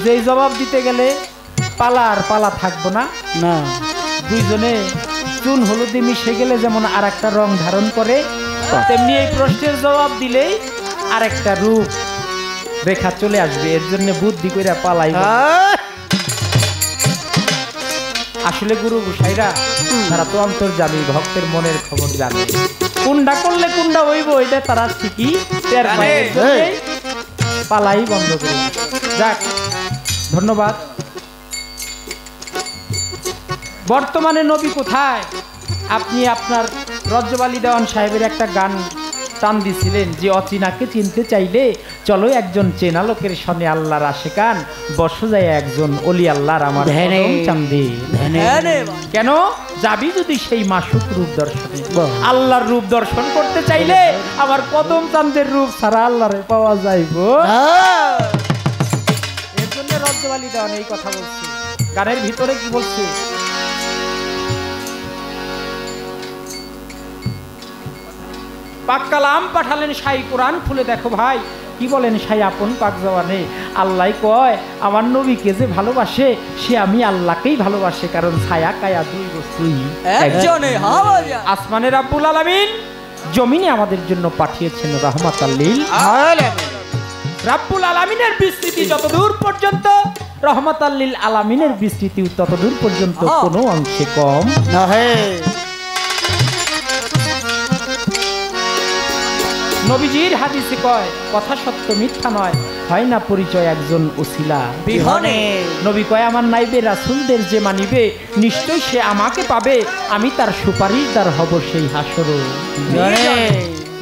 যে এই জবাব দিতে গেলে পালা আর পালা থাকবো না। দুইজনে চুন হলুদে মিশে গেলে যেমন আর একটা রং ধারণ করে, তেমনি এই প্রশ্নের জবাব দিলেই আর একটা রূপ রেখা চলে আসবে। এর জন্য বুদ্ধি করে পালাই। আসলে গুরু গোসাইরা তারা তো অন্তর্যামী, ভক্তের মনের খবর জানে, কোনটা করলে কোনটা হইব এটা তারা ঠিকই টের পায়, পালাই বন্ধ করে। যাক, ধন্যবাদ। বর্তমানে নবী কোথায়? আপনি আপনার রজ্জবালী দেওয়ান সাহেবের একটা গান টান দিছিলেন যে অচিনাকে চিনতে চাইলে চলো একজন চেনা লোকের সনে আল্লাহর আশেকান, বসো যায় একজন অলি আল্লাহর আমার চান্দে। কেন যাবি যদি সেই মাসুক রূপ দর্শনে? আল্লাহর রূপ দর্শন করতে চাইলে আমার কদম চান্দের রূপ ছাড়া আল্লাহরে পাওয়া যাইব। এর জন্য রজ্জবালী দেওয়ান এই কথা বলছে। গানের ভিতরে কি বলছে? পাক কালাম পাঠালেন শাই কোরআন খুলে দেখো ভাই, কি বলেন শাই আপন পাক জওয়ানে। আল্লাহ কয় আমার নবীকে যে ভালোবাসে সে আমি আল্লাহকেই ভালোবাসে, কারণ ছায়া কায়া দুই বস্তুই একজনে। আসমানে রাব্বুল আলামিন, জমিনে আমাদের জন্য পাঠিয়েছেন রাহমাতাল লিল আলামিন। রাব্বুল আলামিনের বিস্তৃতি যতদূর পর্যন্ত, রহমাতাল লিল আলামিনের বিস্তৃতি ততদূর পর্যন্ত কোনো অংশে কম নহে। নবীজির হাদিসে কয় কথা সত্য মিথ্যা নয়, হয় না পরিচয় একজন ওসিলা বিহনে। নবী কয় আমার নাইবে রাসূলদের যে মানিবে নিশ্চয় সে আমাকে পাবে, আমি তার সুপারিশদার হব সেই হাসর।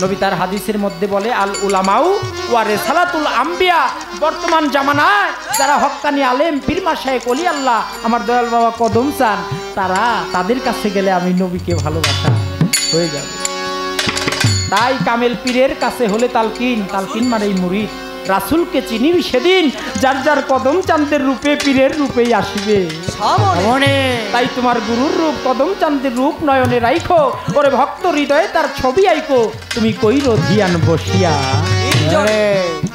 নবী তার হাদিসের মধ্যে বলে আল উলামাউ ওয়া রিসালাতুল আম্বিয়া, বর্তমান জামানায় যারা হক্কানি আলেম পীর মাশায়েখ ওলি আল্লাহ আমার দয়াল বাবা কদম চান, তাদের কাছে গেলে আমি নবীকে ভালোবাসা হয়ে যাবে। তাই কামেল পীরের কাছে হলে তালকিন, তালকিন মানে মুরিদ। রাসূলকে চিনিবি সেদিন যার যার কদম চাঁদের রূপে পীরের রূপেই আসিবে। তাই তোমার গুরুর রূপ কদম চাঁদের রূপ নয়নে রাইখো, ওরে ভক্ত হৃদয়ে তার ছবি আইকো, তুমি কইরো ধিয়ান বসিয়া।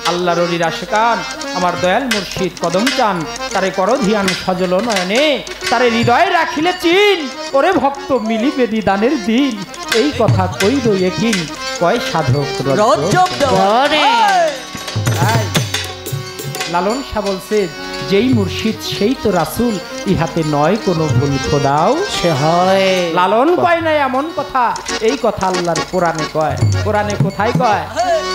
আল্লাহর ওলির আশিকান আমার দয়াল মুর্শিদ কদম চান, তারে করো ধিয়ান সজল নয়নে, তারে হৃদয়ে রাখিলে চিন, ওরে ভক্ত মিলিবে নিদানের দিন। এই কথা কইরো একিন, কয় সাধক রজ্জব দেওয়ানে। লালন শাহ বলছে যেই মুর্শিদ সেই তো রাসূল, ইহাতে নয় কোনো ভুল খোদাও সে হয়। লালন কয় না এমন কথা, এই কথা আল্লাহর কোরআনে কয়। কোরআনে কোথায় কয়?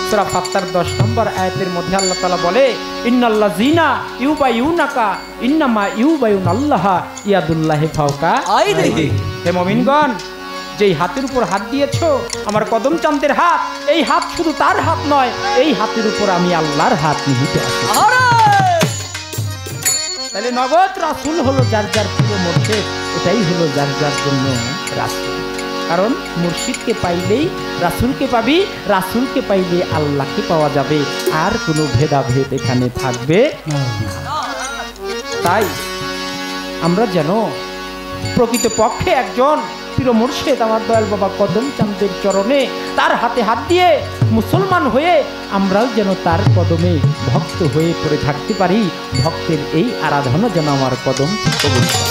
সূরা ফাত্তার 10 নম্বর আয়াতের মধ্যে আল্লাহ তাআলা বলে ইন্নাল্লাযিনা ইউবাইউনাকা ইন্নামা ইউবাইউনাল্লাহ ইয়াদুল্লাহি ফাওকা আইদিহি। হে মুমিনগণ, যেই হাতের উপর হাত দিয়েছো আমার কদম চাঁদের হাত, এই হাত শুধু তার হাত নয়, এই হাতের উপর আমি আল্লাহর হাত নিহিত আছে। তাহলে নগদ রাসূল হলো যার যার প্রিয় মুর্শিদ, এটাই হলো যার যার জন্য রাসূল। কারণ মুর্শিদকে পাইলেই রাসূলকে পাবি, রাসূলকে পাইলে আল্লাহকে পাওয়া যাবে, আর কোনো ভেদাভেদ এখানে থাকবে না। তাই আমরা যেন প্রকৃতপক্ষে একজন প্রিয় মুর্শিদ আমার দয়াল বাবা কদম চাঁদের চরণে তার হাতে হাত দিয়ে মুসলমান হয়ে আমরাও যেন তার কদমে ভক্ত হয়ে পড়ে থাকতে পারি। ভক্তের এই আরাধনা যেন আমার কদম কবুল করে।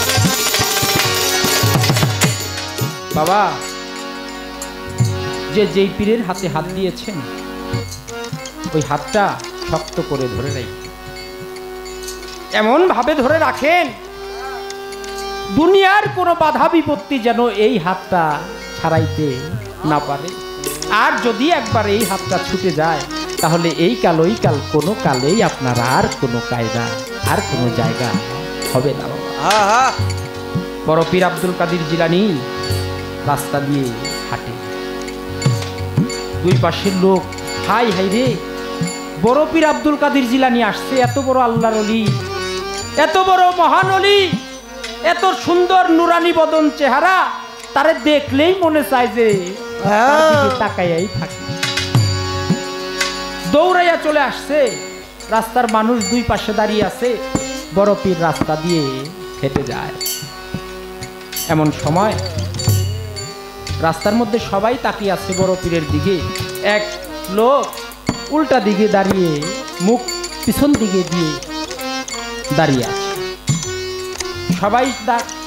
বাবা যেই পীরের হাতে হাত দিয়েছেন ওই হাতটা শক্ত করে ধরে রাখেন, এমন ভাবে ধরে রাখেন দুনিয়ার কোনো বাধা বিপত্তি যেন এই হাতটা ছাড়াইতে না পারে। আর যদি একবার এই হাতটা ছুটে যায় তাহলে এই কাল ওই কাল কোনো কালেই আপনার আর কোনো কায়দা আর কোনো জায়গা হবে না। বড় পীর আব্দুল কাদের জিলানী রাস্তা দিয়ে হাঁটে, দুই পাশের লোক হাই হাই রে, বড় পীর আব্দুল কাদের জিলানী আসছে, এত বড় আল্লাহর ওলি, এত বড় মহান ওলি, এত সুন্দর নুরানি বদন চেহারা, তারে দেখলেই মনে চায় যে তার দিকে তাকাইয়াই থাকে। দৌড়াইয়া চলে আসছে, রাস্তার মানুষ দুই পাশে দাঁড়িয়ে আছে, বড় পীর রাস্তা দিয়ে হেঁটে যায়। এমন সময় রাস্তার মধ্যে সবাই তাকিয়ে আছে বড় পীরের দিকে, এক লোক উল্টা দিকে দাঁড়িয়ে মুখ পিছন দিকে দিয়ে দাঁড়িয়ে আছে। সবাই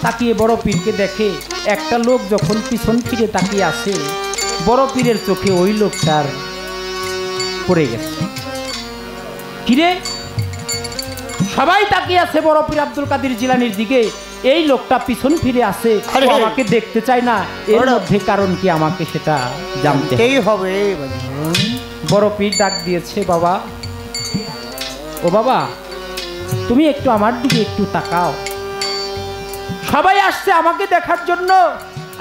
তাকিয়ে বড় পীরকে দেখে, একটা লোক যখন পিছন ফিরে তাকিয়ে আছে বড় পীরের চোখে ওই লোকটার পড়ে গেছে। কিরে, সবাই তাকিয়ে আছে বড় পীর আব্দুল কাদের জিলানীর দিকে, এই লোকটা পিছন ফিরে আছে, আমাকে দেখতে চায় না, এর মধ্যে কারণ কি আমাকে সেটা জানতে হবে। বড় পীর ডাক দিয়েছে, বাবা, ও বাবা, তুমি একটু আমার দিকে একটু তাকাও। সবাই আসছে আমাকে দেখার জন্য,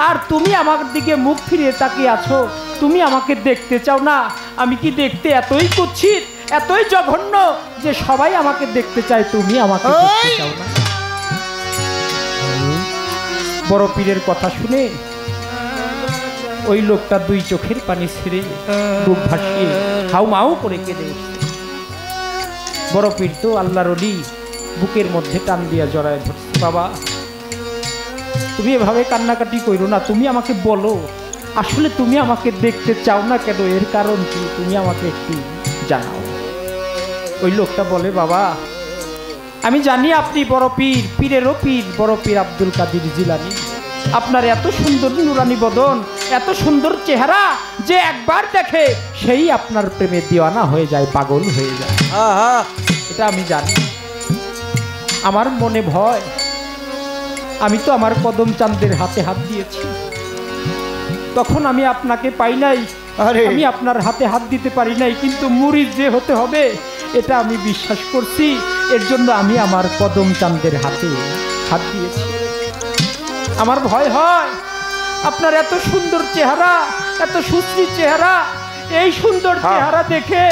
আর তুমি আমার দিকে মুখ ফিরিয়ে তাকিয়ে আছো, তুমি আমাকে দেখতে চাও না। আমি কি দেখতে এতই কুৎসিত, এতই জঘন্য যে সবাই আমাকে দেখতে চায়, তুমি আমাকে দেখতে চাও না? বড় পীরের কথা শুনে ওই লোকটা দুই চোখের পানি ছেড়ে বুক ভাসিয়ে হাউমাউ করে কেঁদে উঠছে। বড় পীর তো আল্লাহর ওলি, বুকের মধ্যে টান দিয়া জড়ায় ধরছে। বাবা, তুমি এভাবে কান্নাকাটি কইরো না, তুমি আমাকে বলো আসলে তুমি আমাকে দেখতে চাও না কেন, এর কারণ কি তুমি আমাকে একটু জানাও। ওই লোকটা বলে, বাবা, আমি জানি আপনি বড় পীর, পীরেরও পীর, বড় পীর আব্দুল কাদের জিলানী। আপনার এত সুন্দর নুরানি বদন, এত সুন্দর চেহারা, যে একবার দেখে সেই আপনার প্রেমে দিওয়ানা হয়ে যায়, পাগল হয়ে যায়। এটা আমি জানি। আমার মনে ভয়, আমি তো আমার কদম চাঁদের হাতে হাত দিয়েছি, তখন আমি আপনাকে পাই নাই, আরে আমি আপনার হাতে হাত দিতে পারি নাই, কিন্তু মুরিদ যে হতে হবে এটা আমি বিশ্বাস করছি। এর জন্য আমি আমার কদম চাঁদের হাতে হাত দিয়েছি। আমার ভয় হয় আপনার এত সুন্দর চেহারা, এত সুশ্রী চেহারা, এই সুন্দর চেহারা দেখে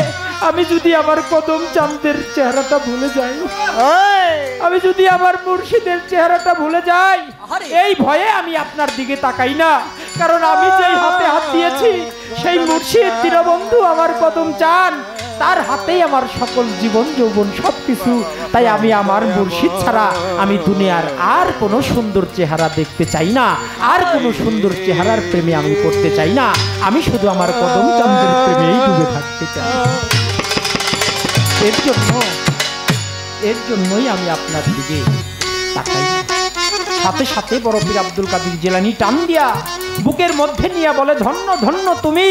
আমি যদি আমার কদম চাঁদের চেহারাটা ভুলে যাই, আমি যদি আমার মুর্শিদের চেহারাটা ভুলে যাই, এই ভয়ে আমি আপনার দিকে তাকাই না। কারণ আমি যেই হাতে হাত দিয়েছি সেই মুর্শিদ দীনবন্ধু আমার কদম চান, তার হাতেই আমার সকল জীবন যৌবন সবকিছু। তাই আমি আমার মুর্শিদ ছাড়া আমি দুনিয়ার আর কোনো সুন্দর চেহারা দেখতে চাই না, আর কোনো সুন্দর চেহারার প্রেমে আমি পড়তে চাই না। আমি শুধু আমার কদম চাঁদের প্রেমেই ডুবে থাকতে চাই। এর জন্যই আমি আপনার দিকে তাকাই। সাথে সাথে বড় পীর আব্দুল কাদের জিলানী টান দিয়া বুকের মধ্যে নিয়ে বলে, ধন্য ধন্য তুমি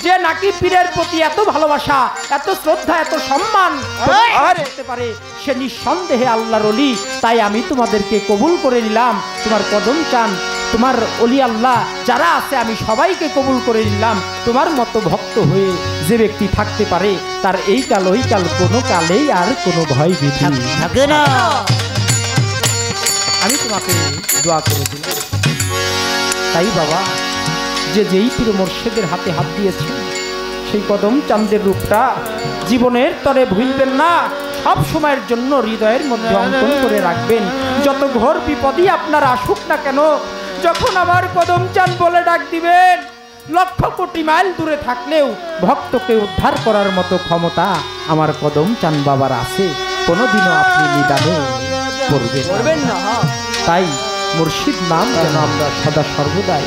যে নাকি পীরের প্রতি এত ভালোবাসা, এত শ্রদ্ধা, এত সম্মান করতে পারে, সে নিঃসন্দেহে আল্লাহর ওলি। তাই আমি তোমাদেরকে কবুল করে নিলাম, তোমার কদম চান, তোমার ওলি আল্লাহ যারা আছে আমি সবাইকে কবুল করে নিলাম। তোমার মতো ভক্ত হয়ে যে ব্যক্তি থাকতে পারে তার এই কাল ওই কাল কোনো কালেই আর কোনো ভয় ভীতি থাকে না। আমি তোমাকে দোয়া করে দিলাম। তাই বাবা, যে যেই পীর মুর্শিদের হাতে হাত দিয়েছে সেই কদম চাঁদের রূপটা জীবনের তরে ভুলবেন না, সব সময়ের জন্য হৃদয়ের মধ্যে অঙ্কন করে রাখবেন। যত ঘোর বিপদই আপনার আসুক না কেন, যখন আমার কদম চাঁদ বলে ডাক দিবেন, লক্ষ কোটি মাইল দূরে থাকলেও ভক্তকে উদ্ধার করার মতো ক্ষমতা আমার কদম চাঁদ বাবার আছে। কোনোদিনও আপনি নিদানে পড়বেন না। তাই মুর্শিদ নাম যেন আমরা সদা সর্বদাই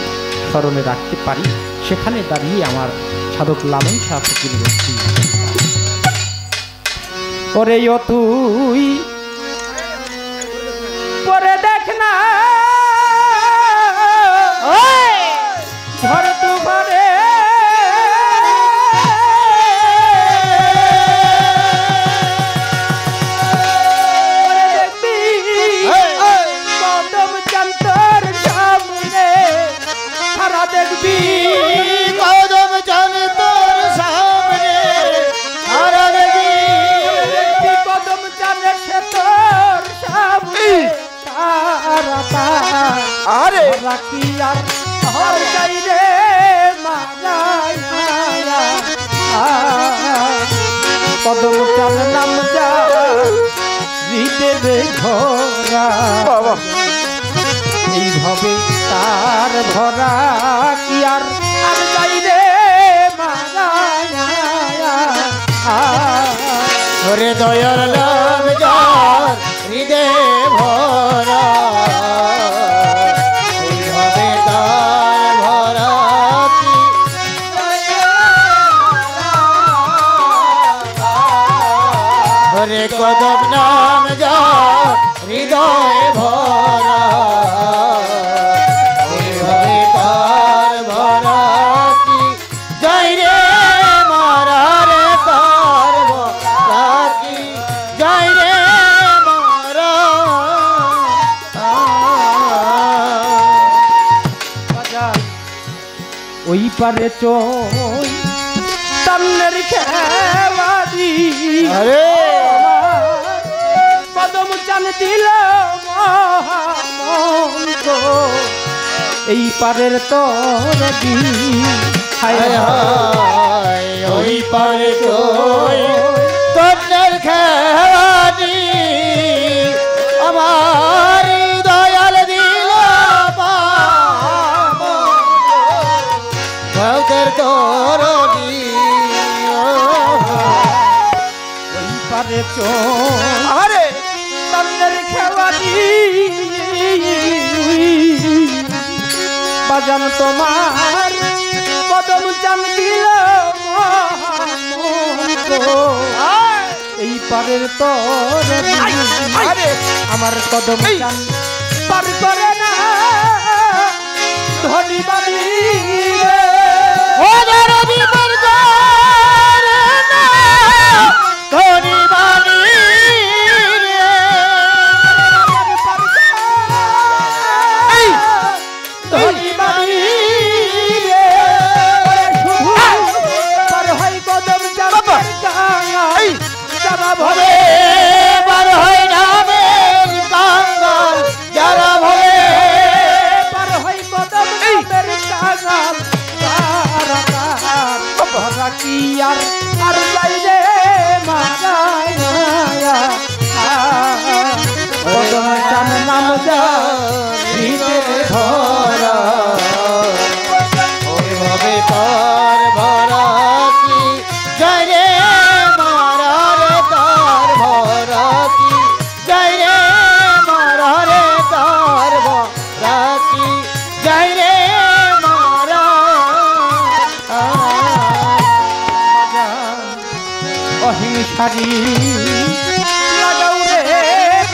স্মরণে রাখতে পারি, সেখানে দাঁড়িয়ে আমার সাধক লালন শাহ ফকির বলছি, ওরে ও তুই পরে দেখ না ঘর তোমারে দেখবি কদম চাঁদ তোর সামনে, আরে দেখবি কদম চাঁদ সে তোর সামনে, আরে রাখি আর হর যাই রে মালাই কদম চাঁদ নাম যা হৃদয়ে ঘোরা বাবা, এইভাবে তার ভরা কি আর আর যাই রে ওরে দয়ার নাম যার হৃদয়ে ভরা, এইভাবে তার ভরা কি ওরে কদম নাম যার হৃদয়ে ভরা, এইভাবে তার ভরা কি যাই রে মারা রে তার ভরা কি যাই রে মারা। ওই পারে চই তান্নের খেবাদি, আরে কদম চান দিল মহামন্ত্র, এই পারের তোর ওই পারে চই তান্নের খেবাদি, আমার দয়াল দিল ভক্তের তোর ওই পারে চরে তান্নের খেবাদি, বাজান তোমার কদম চান দিল মহামন্ত্র, এই পারের তোর আমার কদম চান পার করে না ধনী বাড়ি ধনী বাড়ি ধনী বাড়ি ভবে পার হয় নামের কাঙ্গাল যারা ভবে পার হয় কদম নামের কাঙাল তারা ভরা কি আর আর যাই রে মায়া কদম চান নাম যা হৃদয়ে ধরা ওই ভবে তার ভরা কি জয় রে মারা রে তার ভরা কি জয় রে মারা রে তার ভরা কি জয় রে মারা অহিংসারি লাগাও রে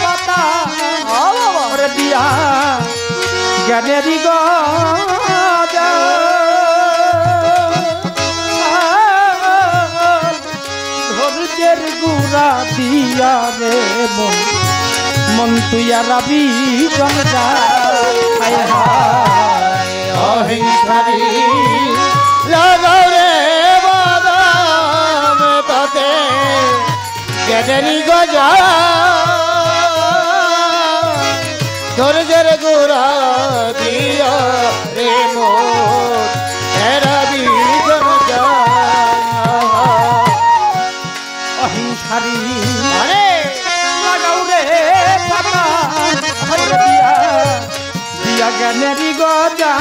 পাতা ওরে দিয়া জ্ঞানেরই গজা ধৈর্যের গুড়া দিয়া রে মন মন তুইয়া রাবি জনজা হায় হায় অহিংসারি লাগাও রে বাদাম তাতে জ্ঞানেরই গজা ধৈর্যের গোড়া দিয়া রে মোর হেরাবি জনজা অহিংসারি আরে লাগাও রে পাতা ওরে দিয়া দিয়া জ্ঞানেরই গজা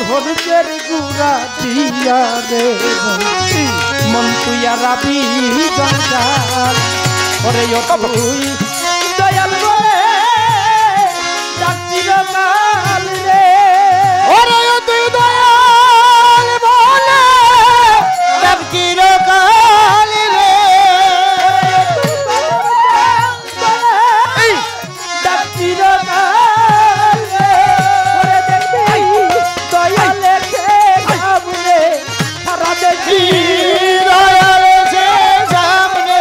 ধৈর্যের গুড়া দিয়া রে মন তুইয়া রাবি জঞ্জাল ওরে ও তুই দয়াল বলে ডাকছিল কাল রে ওরে তুই দয়াল বলে ডাকির কাল রে ডাকছিল কাল রে ওরে দেখবি দয়ালে সামনে সারা দেখি দয়াল সে সামনে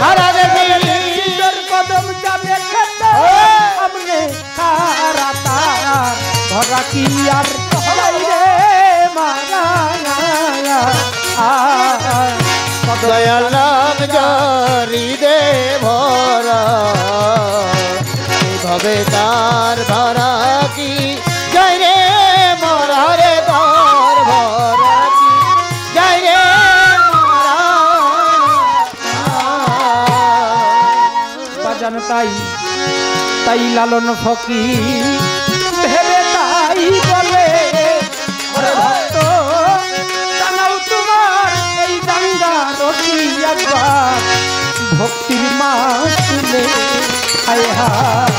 হারা দেবী কদম যাবে খেতে সামনে সারা তার ধরা কি আর যাই রে মারা দয়াল নাম জারি দে ভরা এইভাবে তার ধরা কি জয় রে মরা রে তার ভরা কি জয় রে মরা বাজান তাই তাই লালন ফকির ভেবে তাই বলে ওরে ভক্ত জানাও তোমার এই গঙ্গা রকি একবার ভক্তির মাছ তুলে হায় হায়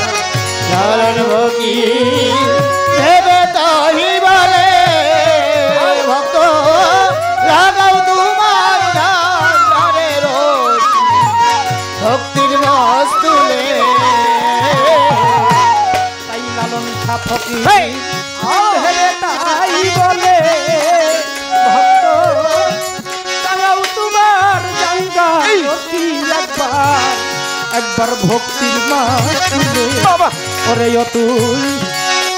লালন ফকির ভেবে তাই বলে ভক্ত লাগাও তোমার ধারে রোজ ভক্তির মাছ তুলে তাই লালন ফকির হেই! ভেবে তাই বলে ভক্ত জানাও তোমার গঙ্গা রকি একবার একবার ভক্তির মাছ তুলে ওরে ও তুই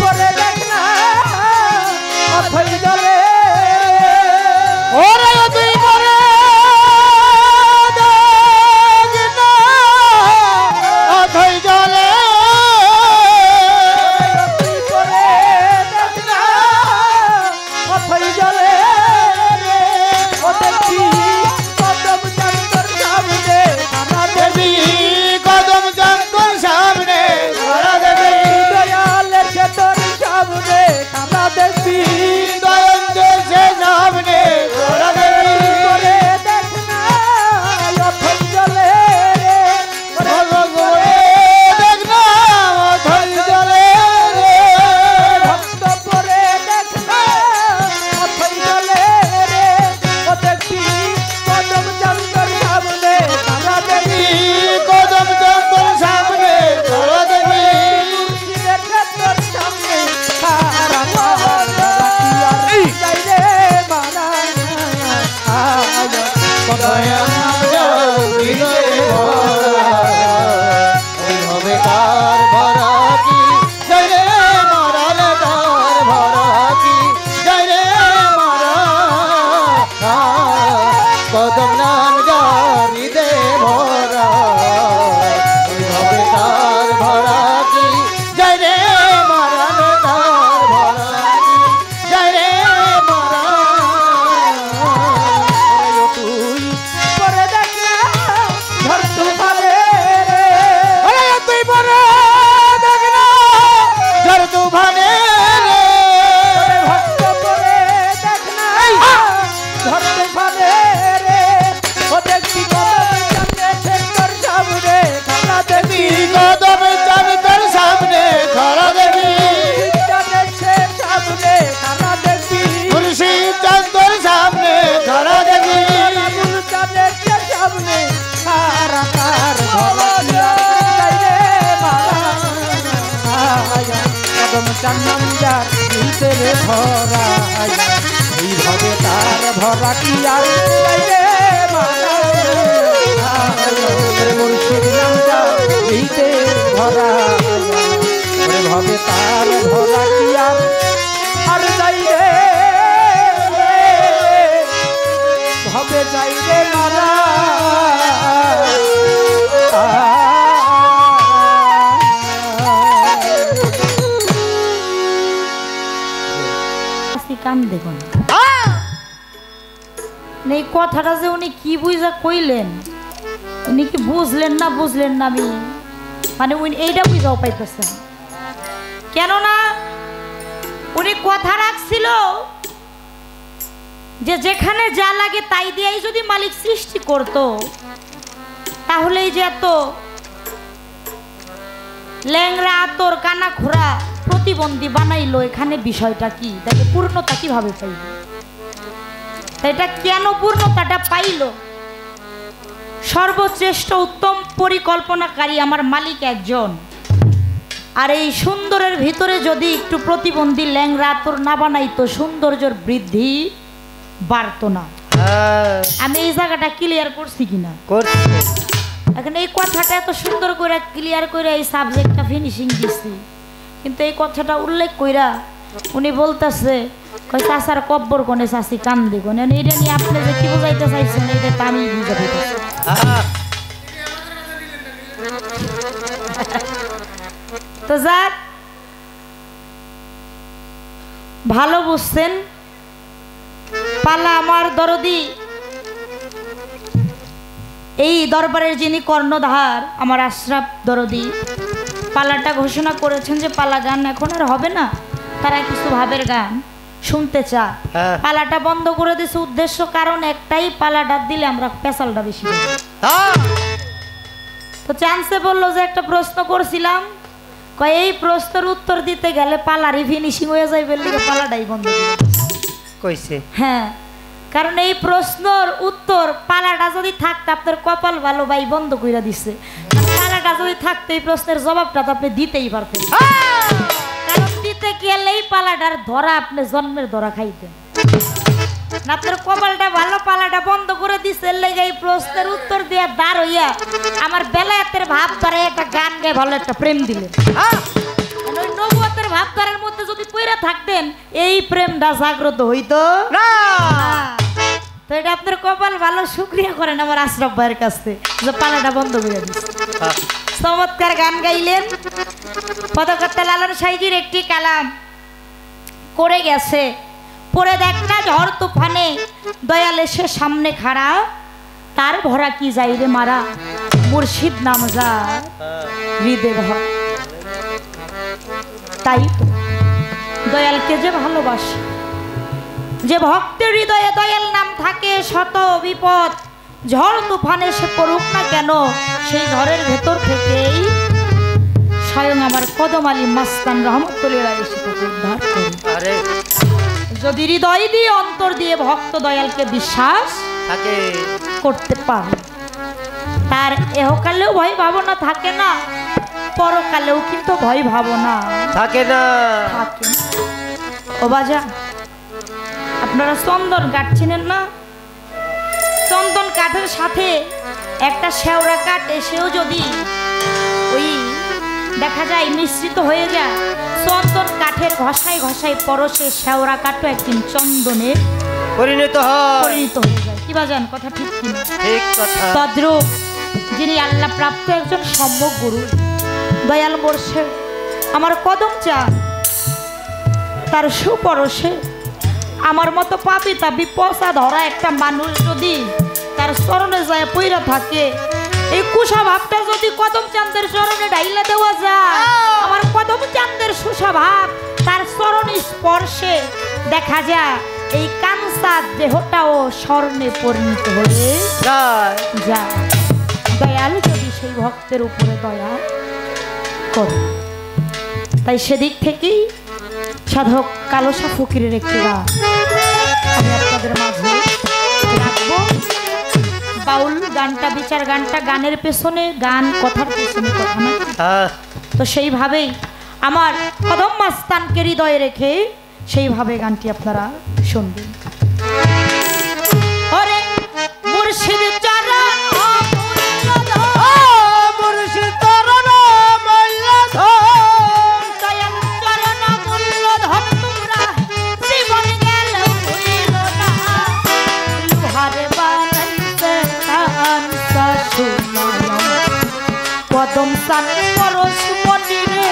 পরে দেখ না অথই জলে ওরে তুই করে দেখ না অথই জলে তুই পরে দেখ না অথই জলে ও দেখি কদম চন্দর সামনে আমার দেবী কদম জঙ্গল সামনে ধরা দেবী দয়ালের সে তোর সামনে আমরা দেখবি দয়ন দেশে সামনে ধরা দেবী পরে দেখ না অথই জলে ভগবানে দেখ না অথই জলে রে ভক্ত পরে দেখ না অথই জলে রে ও দেখবি কদম চন্দর সামনে আমরা দেখবি কদম জঙ্গল সামনে ধরা দেবী মুর্শিদের ক্ষেত্রের সামনে সারা পাহাড় যার নাম যার ভিতরে ভরা এইভাবে তার ভরা কি আর যাইবে মারা মুর্শিদ নাম যার ভিতরে ভরা ভাবে তার ভরা কি আর যাইবে ভাবে যাইবে মারা কান দেখুন এই কথাটা যে উনি কি বুঝা কইলেন, উনি কি বুঝলেন না আমি মানে উনি এইটা বুঝাও পাইতেছেন। কেননা উনি কথা রাখছিল যে যেখানে যা লাগে তাই দিয়েই যদি মালিক সৃষ্টি করত, তাহলে এই যে এত ল্যাংরা আতর কানা খোরা প্রতিবন্ধী বানাইলো, এখানে বিষয়টা কি, তাকে পূর্ণতা কিভাবে পাইল? এটা কেন পূর্ণতাটা পাইল? সর্বশ্রেষ্ঠ উত্তম পরিকল্পনাকারী আমার মালিক একজন, আর এই সুন্দরের ভিতরে যদি একটু প্রতিবন্ধী ল্যাংরা আতর না বানাইতো, সৌন্দর্যের বৃদ্ধি বাড়তো না। আমি এই জায়গাটা ক্লিয়ার করছি কিনা? এখন এই কথাটা এত সুন্দর করে ক্লিয়ার করে এই সাবজেক্টটা ফিনিশিং দিচ্ছি, কিন্তু এই কথাটা উল্লেখ কইরা উনি বলতেছে চাষার কব্বর কোনে চাষি কান্দি কোনে, এটা নিয়ে আপনি যে কি বোঝাইতে চাইছেন এটা তো আমি বুঝাতে তো যাক ভালো বুঝছেন। পালা আমার দরদি, এই দরবারের যিনি কর্ণধার আমার আশরাফ দরদি পালাটা ঘোষণা করেছেন যে পালা গান এখন আর হবে না, তারা কিছু ভাবের গান শুনতে চায়। পালাটা বন্ধ করে দিছে উদ্দেশ্য কারণ একটাই, পালাটা দিলে আমরা পেশালটা বেশি। তো চান্সে বললো যে একটা প্রশ্ন করছিলাম, এই প্রশ্নের উত্তর দিতে গেলে পালারই ফিনিশিং হয়ে যায় বললে পালাটাই বন্ধ কইছে। হ্যাঁ, কারণ এই প্রশ্নের উত্তর পালাটা যদি থাকতো আপনার কপাল ভালো ভাই বন্ধ কইরা দিচ্ছে, পালাটা যদি থাকতো এই প্রশ্নের জবাবটা তো আপনি দিতেই পারতেন, কারণ দিতে গেলেই পালাটার ধরা আপনি জন্মের ধরা খাইতেন। আপনার কপালটা ভালো, পালাটা বন্ধ করে দিচ্ছে, লেগে এই প্রশ্নের উত্তর দিয়ে দাঁড় হইয়া আমার বেলায়েতের ভাব ধরে একটা গান গায়ে ভালো একটা প্রেম দিলেন। ওই নবুয়তের ভাব ধরার মধ্যে যদি পইরা থাকতেন এই প্রেমটা জাগ্রত হইতো না। তো এটা আপনার কপাল ভালো, শুকরিয়া করেন আমার আশরাফ ভাইয়ের কাছে যে পালাটা বন্ধ করে দিচ্ছে। চমৎকার গান গাইলেন। পদকর্তা লালন সাইজির একটি কালাম করে গেছে, পরে দেখ না ঝড় তুফানে দয়াল এসে সামনে খাড়া, তার ভরা কি যাই রে মারা, মুর্শিদ নাম যা হৃদয় ভর। তাই তো দয়ালকে যে ভালোবাসে, যে ভক্তের হৃদয়ে দয়াল নাম থাকে, শত বিপদ ঝড় তুফানে সে পড়ুক না কেন, সেই ঝড়ের ভেতর থেকেই স্বয়ং আমার কদম আলী মাস্তান রহমতুল্লাহ এসে তাকে উদ্ধার করে। যদি হৃদয় দিয়ে অন্তর দিয়ে ভক্ত দয়ালকে বিশ্বাস করতে পারে, তার এহকালেও ভয় ভাবনা থাকে না, পরকালেও কিন্তু ভয় ভাবনা থাকে না। ও বাজা, আপনারা চন্দন কাঠ চিনেন না? চন্দন কাঠের সাথে একটা শেওড়া কাঠ এসেও যদি ওই দেখা যায় মিশ্রিত হয়ে যায়, চন্দন কাঠের ঘষায় ঘষায় পরশে শেওড়া কাঠও একদিন চন্দনে পরিণত হয়ে যায়। কি বাজান, কথা ঠিক কিনা? ঠিক কথা। তদ্রূপ যিনি আল্লাহ প্রাপ্ত একজন সম্যক গুরু দয়াল বর্ষে আমার কদম চান, তার সুপরশে আমার মতো পাপী তাপি পচা ধরা একটা মানুষ যদি তার চরণে যায় পইরা থাকে, এই কুষা ভাবটা যদি কদম চাঁদের চরণে ঢাইলা দেওয়া যায়, আমার কদম চাঁদের সুষা ভাব তার চরণ স্পর্শে দেখা যায় এই কাঞ্চা দেহটাও স্বর্ণে পরিণত হয়ে যায়। দয়াল যদি সেই ভক্তের উপরে দয়া করে, তাই সেদিক থেকেই সাধক কালোসা ফকিরের একটি গান আমি আপনাদের মাঝে রাখবো। বাউল গানটা, বিচার গানটা গানের পেছনে গান, কথার পেছনে কথা না, তো সেইভাবেই আমার কদম মাস্তানকে হৃদয়ে রেখে সেইভাবে গানটি আপনারা শুনবেন। ওরে মুর্শিদ চরণ মুর্শিদ চরণ মূল্যধন, দয়াল চরণ মূল্যধন তোমরা জীবন গেল ভুলিল না। লোহারে বানাইছে কাঞ্চা সোনা, কদম সান পরশ মন্দিরে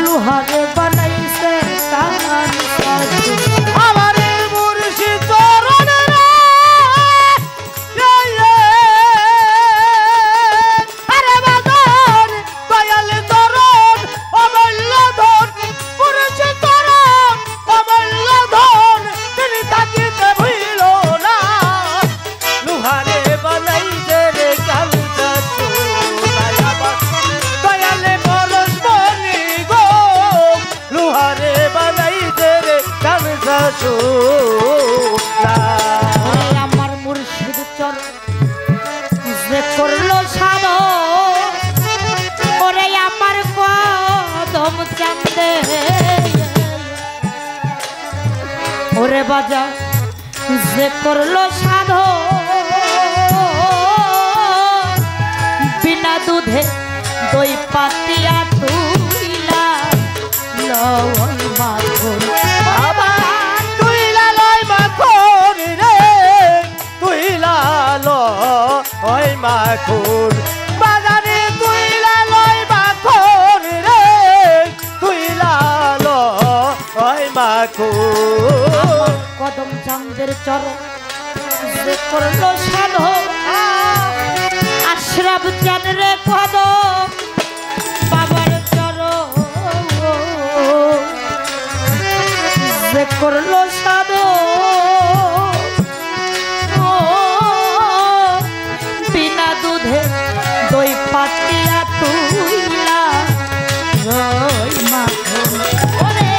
লোহারে বানাইছে কাঞ্চা সোনা। আমার মুর্শিদ চরণ রে, আরে বাজার দয়াল চরণ অমূল্যধন, মুর্শিদ চরণ অমূল্যধন, তিনি থাকিতে ভুলিল না। লোহারে বানাইছে রে কাঞ্চা সোনা, আমার দয়ালে পরশ মনি গো, লোহারে বানাইছে রে কাঞ্চা সোনা। ওরে আমার মুর্শিদ চরণ যে করলো সাধ, ওরে আমার কদম চান্দে, ওরে বাজা যে করলো সাধ, বিনা দুধে দই পাতিয়া তুইলা লবণ মাখন। বাবা তুই লালয় মাখন রে, তুই লালো ওই মাখন, বাজারে তুই লালয় মাখন রে, তুই লালো ওই মাখন। কদম চাঁদের চরণ যে করলো সাধ, আশরাফ চান রে কদম বাবার চরণ যে করলো সাধ, বিনা দুধে দই পাতিয়া তুইলা ওই মাখন। ওরে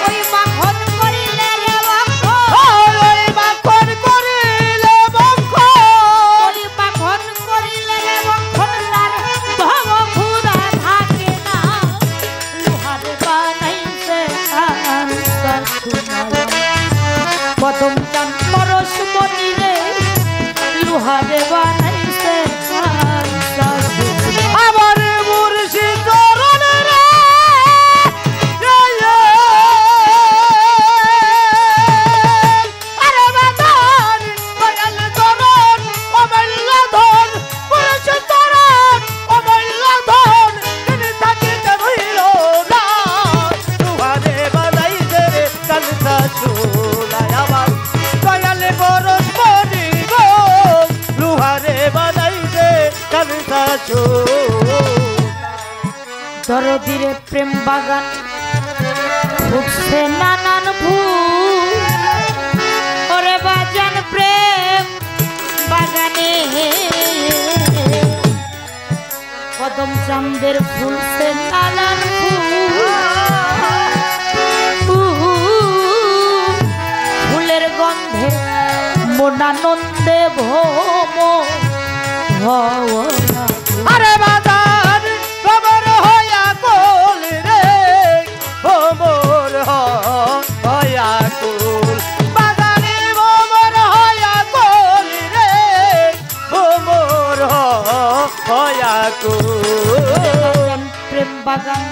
ওই মাখন করিলে রে মাখন, ওই মাখন করিলে মাখন, ওই মাখন করিলে রে মাখন, তার ভব ক্ষুধা থাকে না। লোহারে বানাইছে কাঞ্চা সোনা, কদম চান পরশ মনিরে লোহারে বানাইছে কাঞ্চা সোনা। আমার মুর্শিদ চরণ রে, আরে বাজার দয়াল চরণ অমূল্যধন, মুর্শিদ চরণ অমূল্যধন, তিনি থাকিতে ভুলিল না। লোহারে বানাইছে রে কাঞ্চা সোনা, আমার দয়ালে পরশ মনি গো, লোহারে বানাইছে কাঞ্চা সোনা। দরদিরে প্রেম বাগান ফুটছে নানান ফুল, ওরে বাজান প্রেম বাগানে কদম চাঁদের ফুলছে নানান ফুলের গন্ধে মনানন্দে ভোম ভবনা। আরে বাজার ভ্রমর হইয়া কোল রে, ভ্রমর হইয়া কোল, বাজারে ভ্রমর হইয়া কোল রে, ভ্রমর হইয়া কোল। প্রেম বাগান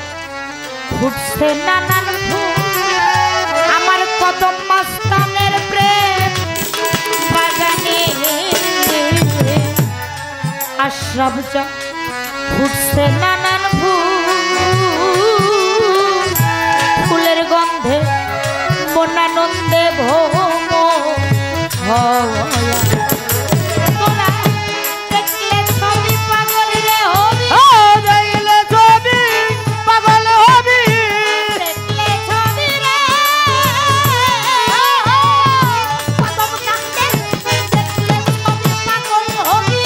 ফুটছে নানান ফুল, আমার কদম মাস্তানের প্রেম বাগানে আশরাফ চান ফুটছে নানান ফুলের গন্ধে মনানন্দে ভোম ভয়া। তোরা দেখলে ছবি পাগল রে হবি, দেখলে ছবি পাগল হবি, দেখলে ছবি রে কদম চাঁদের, দেখলে ছবি পাগল হবি,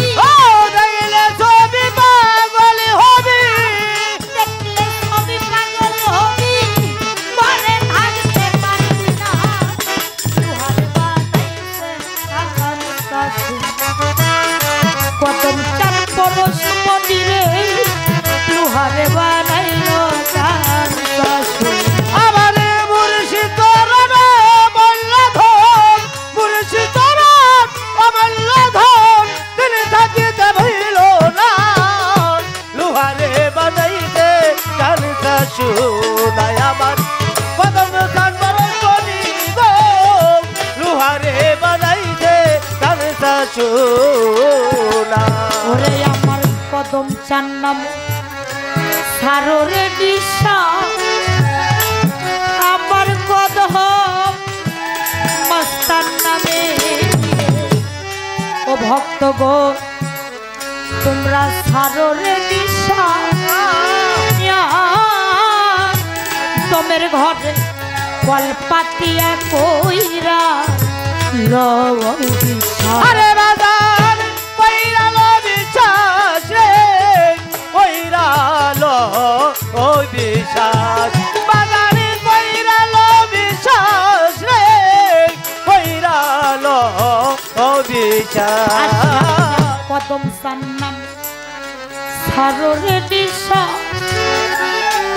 দেখলে ছবি পাগল হবি, দেখলে ছবি পাগল হবি, মনে থাকতে পারবি না। লোহারে বানাইছে কদম চান নাম সাররে দিশা আমার কদম মস্তান নামে ও ভক্ত গো তোমরা সাররে দিশা তোমের ঘরে কলপাতিয়া কইরা আরে বাজার কইরা লো বিশ্বাস রে কইরা লো ও বিশ্বাস বাজারে কইরা লো বিশ্বাস রে কইরা লো ও বিশ্বাস কদম সান্নাম সাররে দিশা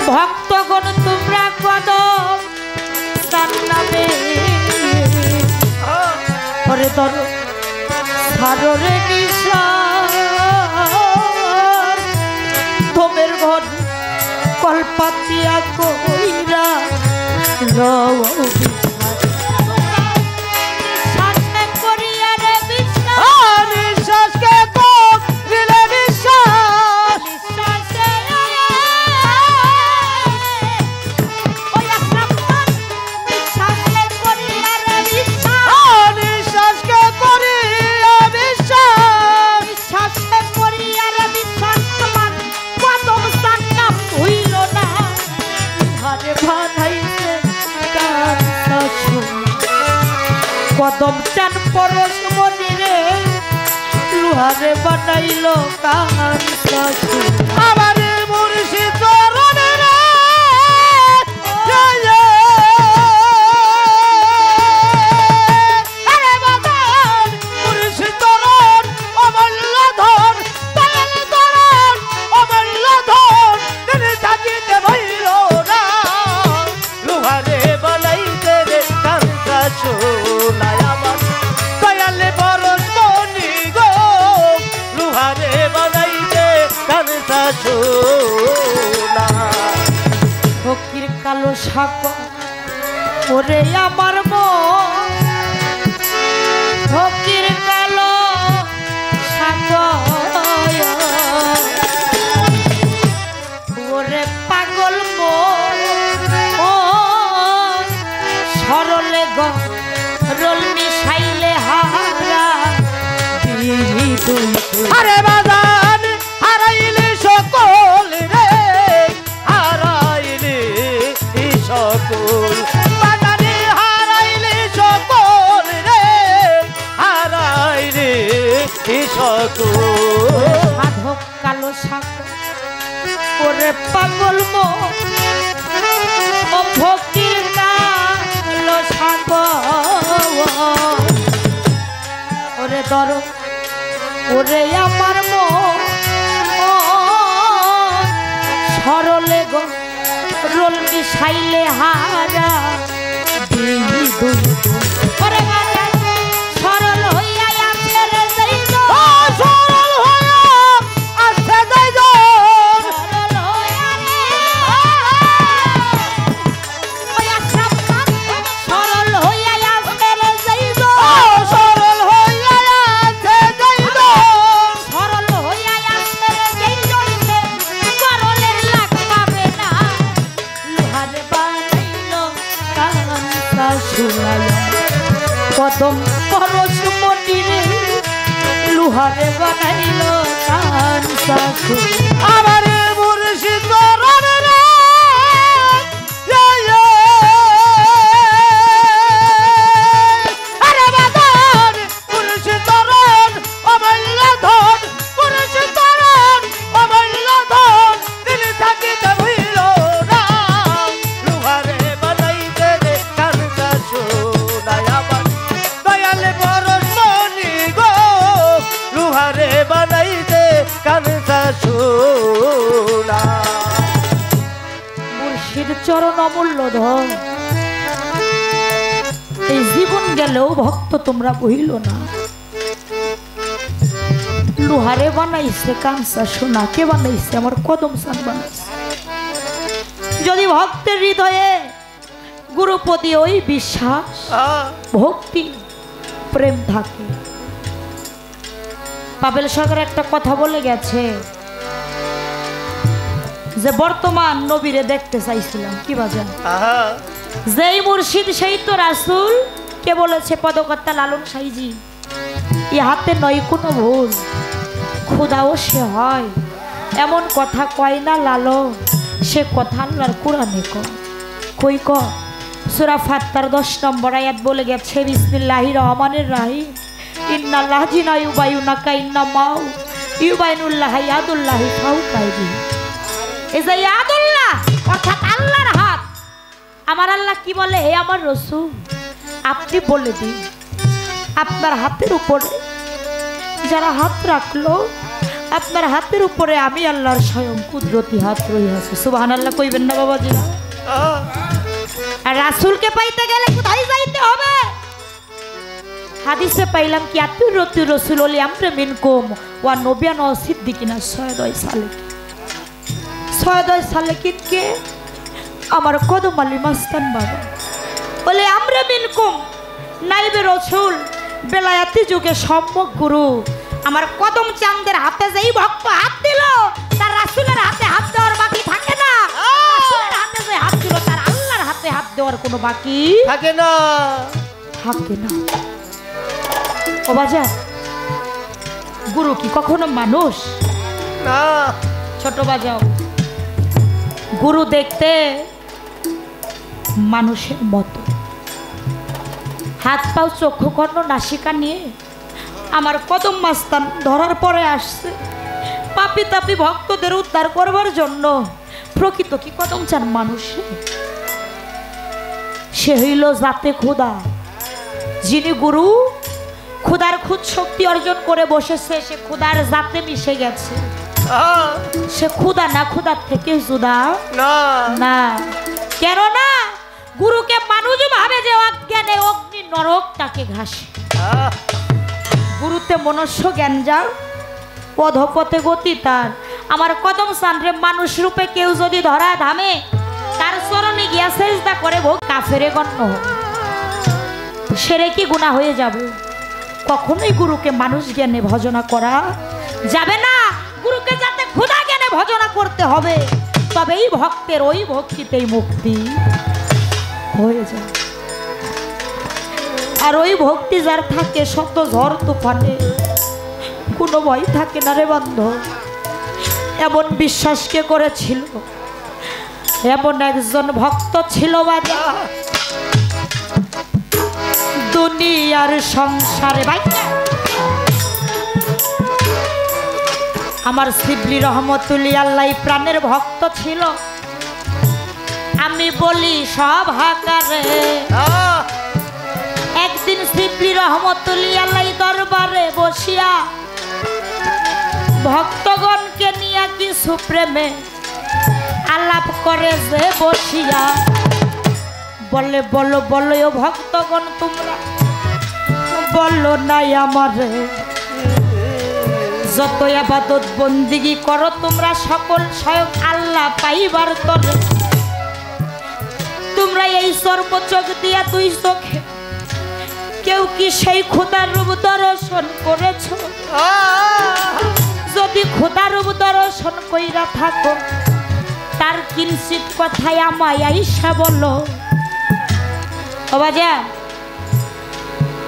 ভক্তগণ তোমরা কদম সান্নামে পরে ধরো সাররে দিশা তোমের ঘর কলপাতিয়া কইরা বিশ্বাসকে তো দিলে বিশ্বাস বিশ্বাসকে করি কদম চান পরশ মনিরে লুহারে বানাইল কাঞ্চা আমার মুর্শিদ চরণে রে আরে বাজার মুর্শিদ চরণ অমূল্য ধন দয়াল চরণ অমূল্য ধন তিনি থাকিতে ভইল না লুহারে বানাইতে রে কাঞ্চা সোনায় আমার দয়ালে বরণ মনি গো লুহারে বানাইতে কাঞ্চা সোনা ফকির কালো শাক ওরে আমার মন ফকির কালো শাক ওরে পাগল মন ও সরলে গরল মিশাইলে হারা আরে বাজান হারাইলে সকল রে হারাইলে সকল বাজানে হারাইলে সকল রে হারাইলে সকল সাধক কালো শাক ওরে পাগল মন ও ফকির কালো শাক ওরে দর ওরে আমার মন সরলে গো রোল মিশাইলে হারা ওরে বাজার সরল হইয়া আছে রে যাইব সরল হইয়া আছে যাইব সরল হইয়া রে ওই আশ্রম সরল হইয়া আছে রে যাইব সরল হইয়া আছে যাইব সরল হইয়া আছে রে যাইব করলের লাগ পাবে না লোহারে বানাইলো কাঞ্চা সোনায় কদম পরশ মন্দিরে লোহারে বানাইলো কাঞ্চা সোনায় আমার মুর্শিদ চরণে রে আরে বাজার মুর্শিদ চরণ অমূল্য ধন মুর্শিদ চরণ অমূল্য ধন তিনি থাকিতে ভইল না লুহারে বানাইতে রে কাঞ্চা সোনায় আমার দয়ালে বরণ মনি গো লুহারে বানাইতে কাঞ্চা সোনা মুর্শিদ চরণ অমূল্য ধন এই জীবন গেলেও ভক্ত তোমরা বহিল না লোহারে বানাইছে কাঞ্চা সোনা কে বানাইছে আমার কদম সান বানাইছে যদি ভক্তের হৃদয়ে গুরুপতি ওই বিশ্বাস ভক্তি প্রেম থাকে পাবেল সরকার একটা কথা বলে গেছে যে বর্তমান নবীরে দেখতে চাইছিলাম কি বাজান আহা যেই মুর্শিদ সেই তো রাসূল কে বলেছে পদকর্তা লালন সাইজি ইহাতে নয় কোনো ভুল খোদাও সে হয় এমন কথা কয় না লালন সে কথা আল্লাহর কোরআনে কই সূরা ফাত্তার 10 নম্বর আয়াত বলে গেছে বিসমিল্লাহির রহমানির রহিম ইন্নাল্লাযিনা ইউবাইয়ুনাকা ইন্নামাউ ইউবাইনুল্লাহ ইয়াদুল্লাহি ফাওকা আইদিহিম এই যে ইয়াদুল্লাহ অর্থাৎ আল্লাহর হাত আমার আল্লাহ কি বলে হে আমার রাসূল আপনি বলে দিন আপনার হাতের উপরে যারা হাত রাখলো আপনার হাতের উপরে আমি আল্লাহর স্বয়ং কুদরতি হাত রইয়াছে সুবহানাল্লাহ কইবেন না বাবাজি আর রাসূলকে পাইতে গেলে কোথায় যাইতে হবে হাদিসে পাইলাম কি আতুর রাসূল ওলি আমরে মিনকুম ওয়া নবিয়ান ও সিদ্দিকিনা 6 সালে কিনকে আমার কদম আলী মাস্তান বাবা বলে আমরে মিনকুম নাইবে রাসূল বেলায়াতি যুগে সম্মুখ গুরু আমার কদম চাঁদের হাতে যেই ভক্ত হাত দিল তার রাসূলের হাতে হাত দেওয়ার বাকি থাকে না রাসূলের হাতে যে হাত দিল তার আল্লাহর হাতে হাত দেওয়ার কোনো বাকি থাকে না ও বাজার গুরু কি কখনো মানুষ না ছোট বাজাও গুরু দেখতে মানুষের মতো হাত পাও চক্ষু কর্ণ নাসিকা নিয়ে আমার কদম মাস্তান ধরার পরে আসছে পাপি তাপি ভক্তদের উদ্ধার করবার জন্য প্রকৃত কি কদম চান মানুষ সে হইল জাতে খোদা যিনি গুরু খোদার খুদ শক্তি অর্জন করে বসেছে সে খোদার জাতে মিশে গেছে সে খোদা না খোদার থেকে জুদা না কেন না গুরুকে মানুষ ভাবে যে অজ্ঞানে অগ্নি নরক তাকে ঘাসে গুরুতে মনুষ্য জ্ঞান যার পদপথে গতি তার আমার কদম সানরে মানুষ রূপে কেউ যদি ধরা ধামে তার চরণে গিয়া সেজদা করে ভোগ কাফেরে গণ্য সেরে কি গুনাহ হয়ে যাবে কখনোই গুরুকে মানুষ জ্ঞানে ভজনা করা যাবে না গুরুকে যাতে খোদা জ্ঞানে ভজনা করতে হবে তবেই ভক্তের ওই ভক্তিতেই মুক্তি হয়ে যায় আর ওই ভক্তি যার থাকে শত ঝড় তুফানে কোনো ভয় থাকে না রে বন্ধু এমন বিশ্বাস কে করেছিল এমন একজন ভক্ত ছিল বাজা দুনিয়ার সংসারে ভাই আমার শিবলি রহমতুল্লাহ আল্লাহ প্রাণের ভক্ত ছিল আমি বলি সব হাকারে একদিন শিবলি রহমতুল্লাহ আল্লাহ দরবারে বসিয়া ভক্তগণকে নিয়ে কিছু প্রেমে আলাপ করে যে বসিয়া বলে বলো বলো ও ভক্তগণ তোমরা বলো নাই আমারে যত ইবাদত বন্দিগি করো তোমরা সকল স্বয়ং আল্লাহ পাইবার তরে তোমরা এই সর্বচোখ দিয়া দুই চোখে কেউ কি সেই খোদার রূপ দর্শন করেছ যদি খোদার রূপ দর্শন কইরা থাকো তার কিঞ্চিত কথাই আমায় আইসা বলো ও বাজা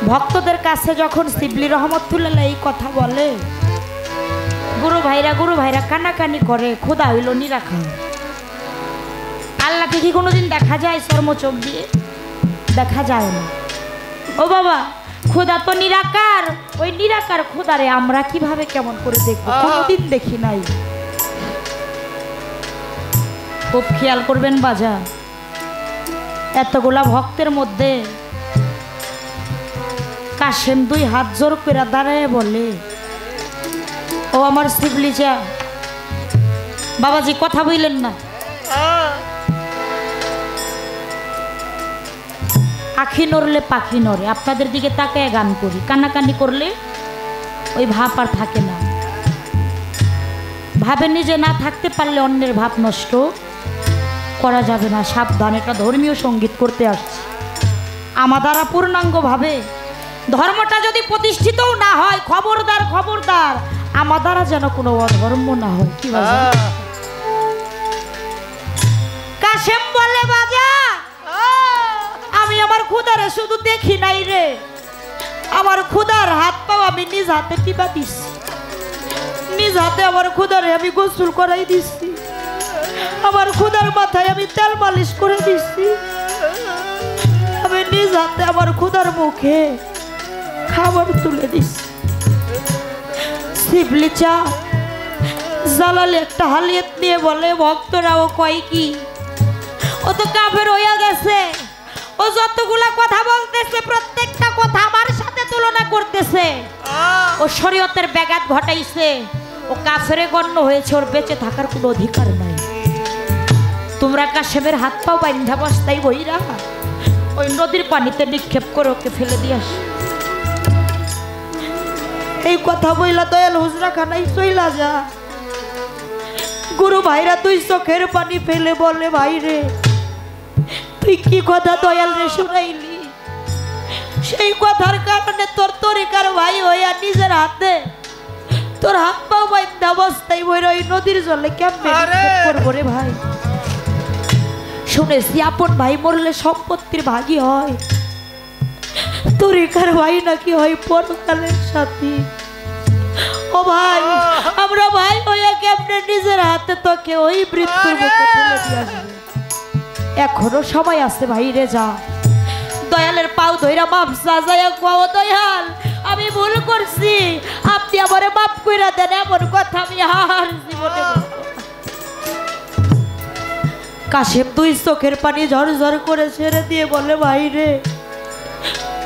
ভক্তদের কাছে যখন শিবলি রহমতুল্লাহ এই কথা বলে গুরু ভাইরা কানাকানি করে খোদা হইল নিরাকার আল্লাহকে কি কোনোদিন দেখা যায় চর্মচোখ দিয়ে দেখা যায় না ও বাবা খোদা তো নিরাকার ওই নিরাকার খোদারে আমরা কিভাবে কেমন করে দেখবো কোনোদিন দেখি নাই খুব খেয়াল করবেন বাজা এতগুলা ভক্তের মধ্যে কাশেম দুই হাত জোর করে দাঁড়ায় বলে ও আমার শিবলি যা বাবাজি কথা বললেন না আখি নড়লে পাখি নড়ে আপনাদের দিকে তাকায় গান করি কান্নাকানি করলে ওই ভাব আর থাকে না ভাবে নিজে না থাকতে পারলে অন্যের ভাব নষ্ট করা যাবে না সাবধান এটা ধর্মীয় সঙ্গীত করতে আসছে আমার দ্বারা পূর্ণাঙ্গ ভাবে ধর্মটা যদি প্রতিষ্ঠিতও না হয় খবরদার খবরদার আমার দ্বারা যেন কোনো অধর্ম না হয় কি কাশেম বলে বাজা আমি আমার খুদারে শুধু দেখি নাই রে, আমার খুদার হাত পাও আমি নিজ হাতে টিপা দিছি, নিজ হাতে আমার খুদারে আমি গোসল করাই দিছি, আমার খুদার মাথায় আমি তেল মালিশ করে দিছি, আমি নিজ হাতে আমার খুদার মুখে খাবার তুলে দিছি। শিবলি চা জালালে একটা হালিয়ত নিয়ে বলে ভক্তরাও কয় কি ও তো কাফের হইয়া গেছে, ও যতগুলা কথা বলতেছে প্রত্যেকটা কথা আমার সাথে তুলনা করতেছে, ও শরীয়তের ব্যাঘাত ঘটাইছে, ও কাফেরে গণ্য হয়েছে, ওর বেঁচে থাকার কোনো অধিকার নাই। তোমরা কাশেমের হাত পাও বাইন্ধা বস্তাই বইরা ওই নদীর পানিতে নিক্ষেপ করে ওকে ফেলে দিয়ে আস। এই কথা বইলা দয়াল হুজরা খানাই চইলা যা। গুরু ভাইরা তুই চোখের পানি ফেলে বলে ভাই রে তুই কি কথা দয়াল রে শুনাইলি, সেই কথার কারণে তোর তরিকার ভাই হইয়া নিজের হাতে তোর হাত পাও বাইন্ধা অবস্থায় বইরা ওই নদীর জলে কেমনে করবো রে ভাই। শুনেছি আপন ভাই মরলে সম্পত্তির ভাগী হয়, তরিকার ভাই নাকি হয় পরকালের সাথী। ও ভাই আমরা ভাই হইয়া কেমনে নিজের হাতে তোকে ওই মৃত্যুর মুখে ফেলে দিয়ে আসবে। এখনো সময় আছে ভাই রে, যা দয়ালের পাও ধইরা মাপ সাজায়া কোয়া দয়াল আমি ভুল করছি, আপনি আমারে মাপ কইরা দেন, এমন কথা আমি আর জীবনে বলবো না। কাশেম দুই চোখের পানি ঝরঝর করে ছেড়ে দিয়ে বলে ভাই রে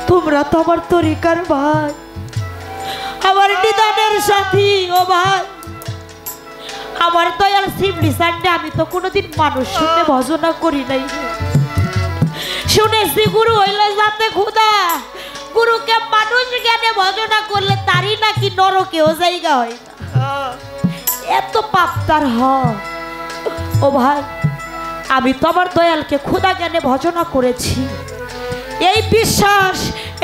তোমরা তো আমার তরিকার ভাই, আমার নিদানের সাথী। ও ভাই আমার দয়াল শিবলি সান্ডে আমি তো কোনোদিন মানুষ শুনে ভজনা করি নাই, শুনেছি গুরু হইলে যাতে খুদা, গুরুকে মানুষ জ্ঞানে ভজনা করলে তারই নাকি নরকেও জায়গা হয় না, এত পাপ তার হয়। ও ভাই আমি তো আমার দয়ালকে খুদা জ্ঞানে ভজনা করেছি, এই বিশ্বাস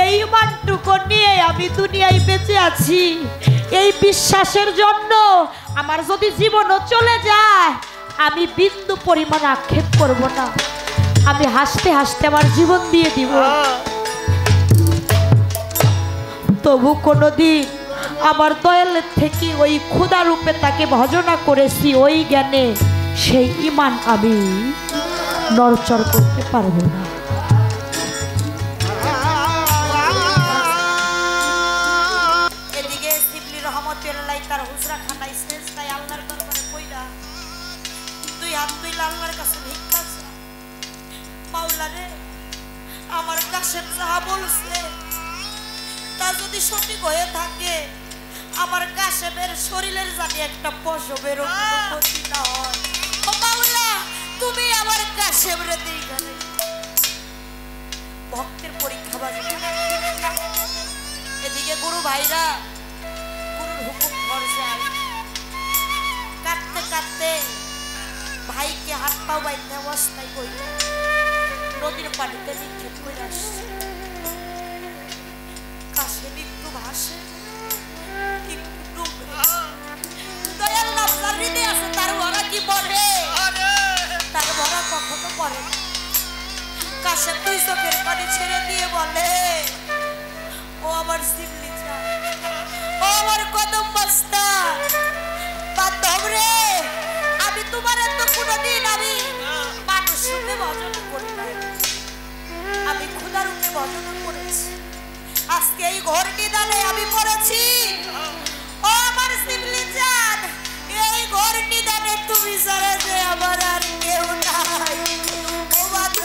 এই ইমানটুকু নিয়ে আমি দুনিয়ায় বেঁচে আছি। এই বিশ্বাসের জন্য আমার যদি জীবনও চলে যায় আমি বিন্দু পরিমাণ আক্ষেপ করব না, আমি হাসতে হাসতে আমার জীবন দিয়ে দিব। তবু কোনোদিন আমার দয়ালের থেকে ওই ক্ষুধা রূপে তাকে ভজনা করেছি, ওই জ্ঞানে সেই ঈমান আমি নড়চড় করতে পারবো না। এদিকে শিবলি রহমতুল্লাহ তার হুজরা খানায় শেষ তাই আল্লাহর দরবারে কইরা দুই হাত তুইলা আল্লাহর কাছে ভিক্ষা চা, মাওলা রে আমার কাশেম যাহা বলছে তা যদি সঠিক হয়ে থাকে, আমার কাশেমের শরীরের জানি একটা পশমের অনুভূতি না হয়, ও মাওলা তুমি আমার কাশেম রে দিগানে ভক্তের পরীক্ষা বাজে। এদিকে গুরু ভাইরা গুরুর হুকুম করছে, কাঁদতে কাঁদতে ভাইকে হাত পাও বাইতে অবস্থায় কইলে নদীর পানিতে নিক্ষেপ করে আসছে। কাশেম একটু ভাসে একটু ডুবে, দয়াল নামদার হৃদয় আছে তার ভরা কি বলে, তার ভরা কখনো পড়ে না। কাশেম দুই চোখের পানি ছেড়ে দিয়ে বলে ও আমার শিবলি চা, ও আমার কদম বস্তা বান্ধব রে, আমি তোমার এত কোনোদিন আমি মানুষ রূপে ভজনা করি নাই, আমি খোদা রূপে ভজনা করেছি। আজকে এই ঘোর নিদানে আমি পড়েছি, ও আমার শিবলি চাঁদ এই ঘোর নিদানে তুমি ছাড়া যে আমার আর কেউ নাই, ও মাত্র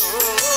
ও